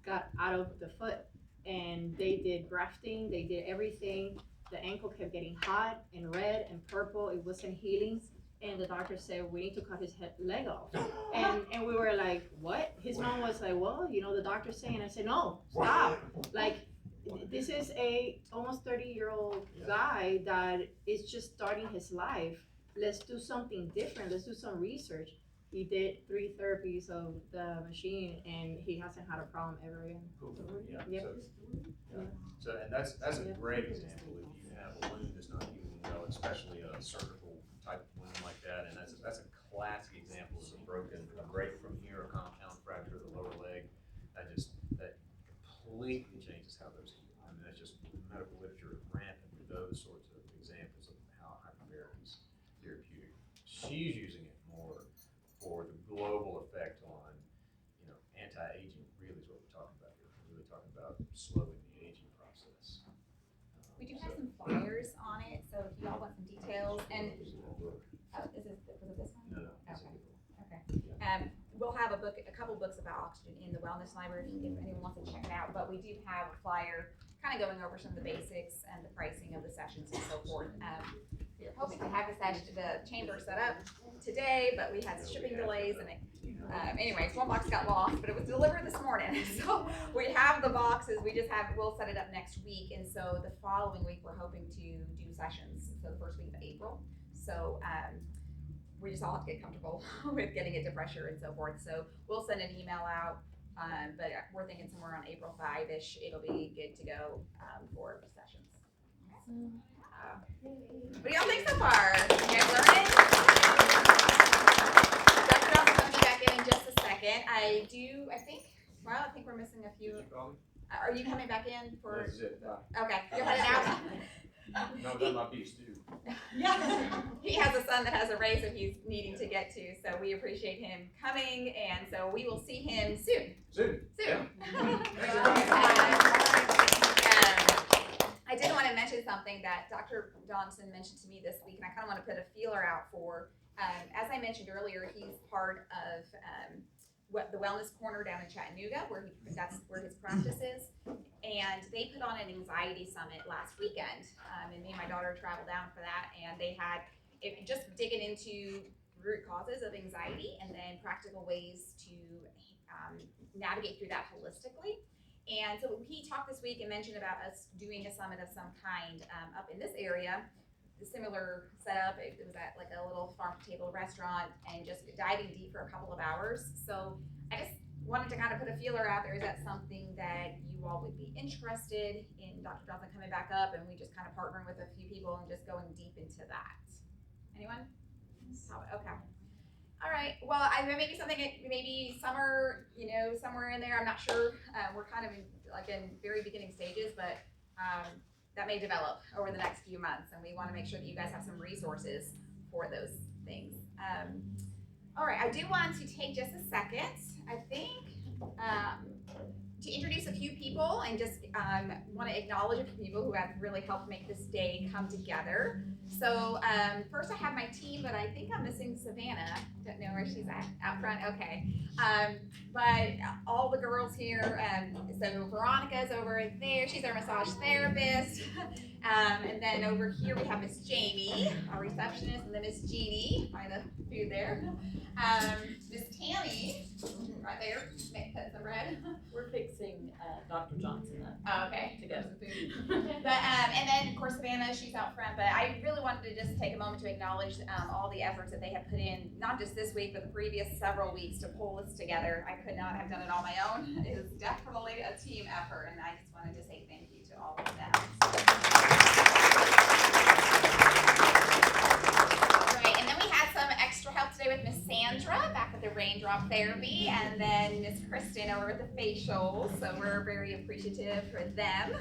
got out of the foot, and they did grafting, they did everything. The ankle kept getting hot and red and purple, it wasn't healing, and the doctor said, we need to cut his leg off. And we were like, what? His mom was like, well, you know, the doctor's saying. I said, no, stop. Like, this is a almost 30-year-old guy that is just starting his life. Let's do something different. Let's do some research. He did 3 therapies of the machine, and he hasn't had a problem ever again. Yeah. Yep. So and that's a great example. If you have a wound that's not healing well, especially a surgical type wound like that, and that's a classic example of a break from here, a compound fracture of the lower leg. That completely changes how those heal. I mean, that's just medical literature is rampant with those sorts of examples of how hyperbaric is therapeutic. She's using it more for the global effect on, anti-aging. Really is what we're talking about here. We're really talking about slowing the aging process. We do have some flyers on it, so if you all want some details, and was it this one? No. Okay. We'll have a couple books about oxygen in the wellness library if anyone wants to check it out. But we do have a flyer, kind of going over some of the basics and the pricing of the sessions and so forth. We're hoping to have the chamber set up today, but we had shipping delays, and anyways, one box got lost, but it was delivered this morning. So we have the boxes. We'll set it up next week, and so the following week we're hoping to do sessions. So the first week of April. So we just all have to get comfortable with getting it to pressure and so forth. So we'll send an email out, but we're thinking somewhere around April 5-ish, it'll be good to go for sessions. What do y'all think so far? You guys learning? Dr. Johnson's going to be back in just a second. I think we're missing a few. Are you coming back in for? That's it. Okay, you're heading out. No, that might be Stu. He has a son that has a race that he's needing to get to, so we appreciate him coming, and so we will see him soon. Yeah. I did want to mention something that Dr. Johnson mentioned to me this week, and I kind of want to put a feeler out for. As I mentioned earlier, he's part of the Wellness Corner down in Chattanooga, that's where his practice is. And they put on an anxiety summit last weekend, and me and my daughter traveled down for that, and they had just digging into root causes of anxiety and then practical ways to navigate through that holistically. And so he talked this week and mentioned about us doing a summit of some kind up in this area. The similar setup, it was at like a little farm to table restaurant and just diving deep for a couple of hours. So I just wanted to kind of put a feeler out there. Is that something that you all would be interested in Dr. Johnson coming back up and we just kind of partnering with a few people and just going deep into that? Anyone? Okay. All right. Well, maybe something, maybe summer, somewhere in there. I'm not sure. We're kind of in very beginning stages, but that may develop over the next few months, and we want to make sure that you guys have some resources for those things. All right. I do want to take just a second, I think, to introduce a few people and just want to acknowledge a few people who have really helped make this day come together. So first I have my team, but I think I'm missing Savannah. Don't know where she's at. Out front, okay. But all the girls here, so Veronica's over there. She's our massage therapist. And then over here we have Miss Jamie, our receptionist, and then Miss Jeannie by the food there. Miss Tammy, right there, put some bread. We're fixing Dr. Johnson up. Oh, okay. To go. But and then of course Savannah, she's out front. But I really wanted to just take a moment to acknowledge all the efforts that they have put in, not just this week, but the previous several weeks to pull this together. I could not have done it on my own. It is definitely a team effort, and I just wanted to say thank you to all of them. Right, and then we had some extra help today with Miss Sandra back with the raindrop therapy, and then Miss Kristen over with the facials. So we're very appreciative for them.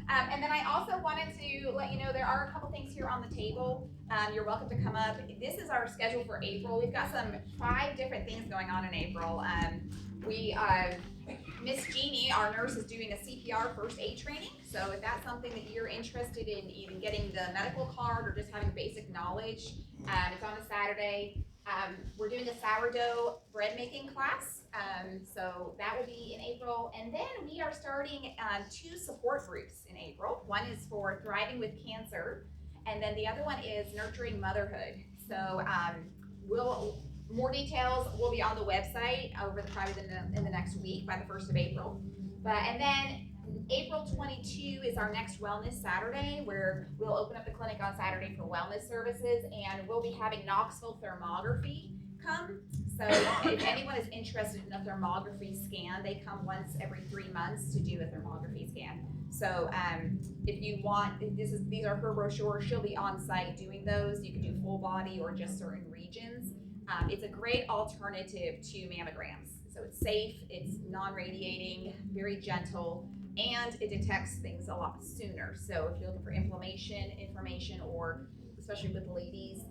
And then I also wanted to let you know there are a couple things here on the table. You're welcome to come up. This is our schedule for April. We've got 5 different things going on in April. Miss Jeannie, our nurse, is doing a CPR first aid training. So if that's something that you're interested in, even getting the medical card or just having basic knowledge, it's on a Saturday. We're doing a sourdough bread making class, so that will be in April. And then we are starting 2 support groups in April. One is for Thriving with Cancer, and then the other one is Nurturing Motherhood. So more details will be on the website probably in the next week by the 1st of April. And then April 22 is our next Wellness Saturday, where we'll open up the clinic on Saturday for wellness services, and we'll be having Knoxville thermography come. So if anyone is interested in a thermography scan, they come once every 3 months to do a thermography scan. So if you want, these are her brochures. She'll be on site doing those. You can do full body or just certain regions. It's a great alternative to mammograms. So it's safe, it's non-radiating, very gentle, and it detects things a lot sooner. So if you're looking for information, or especially with ladies,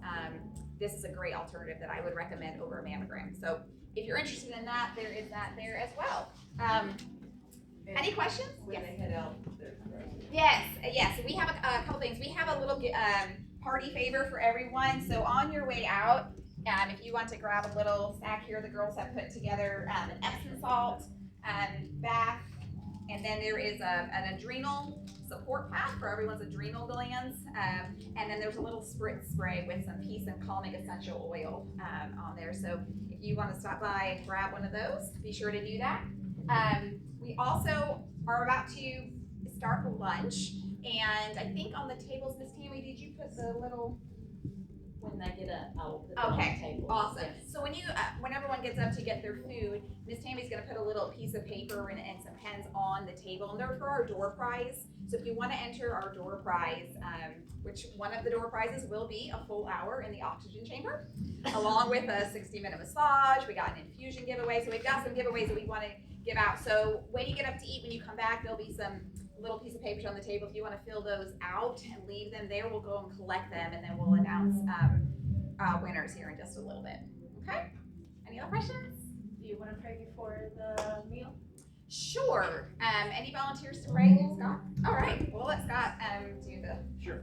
this is a great alternative that I would recommend over a mammogram. So if you're interested in that, there is that there as well. Any questions? When they head out there, right? Yes. We have a couple things. We have a little party favor for everyone. So on your way out, if you want to grab a little snack here, the girls have put together an Epsom salt bath, and then there is an adrenal support pack for everyone's adrenal glands, and then there's a little spritz spray with some peace and calming essential oil on there. So if you want to stop by and grab one of those, be sure to do that. We also are about to start lunch, and I think on the tables, Miss Tammy, did you put the little... When they get up, I will put them on the table. Awesome. Yes. So when everyone gets up to get their food, Miss Tammy's gonna put a little piece of paper and some pens on the table, and they're for our door prize. So if you want to enter our door prize, which one of the door prizes will be a full hour in the oxygen chamber, along with a 60-minute massage. We got an infusion giveaway, so we've got some giveaways that we want to give out. So when you get up to eat, when you come back, there'll be some little piece of papers on the table. If you want to fill those out and leave them there, we'll go and collect them, and then we'll announce winners here in just a little bit. Okay? Any other questions? Do you want to pray before the meal? Sure. Any volunteers to pray? Scott? All right. Well, let Scott do the... Sure.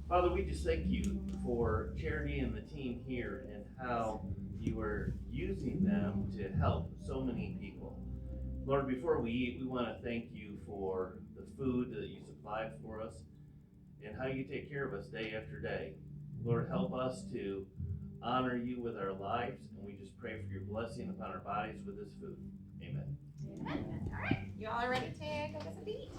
Father, we just thank you for Charity and the team here and how you are using them to help so many people. Lord, before we eat, we want to thank you for the food that you supply for us and how you take care of us day after day. Lord, help us to honor you with our lives, and we just pray for your blessing upon our bodies with this food. Amen. Amen. All right, you all are ready to go get some to eat?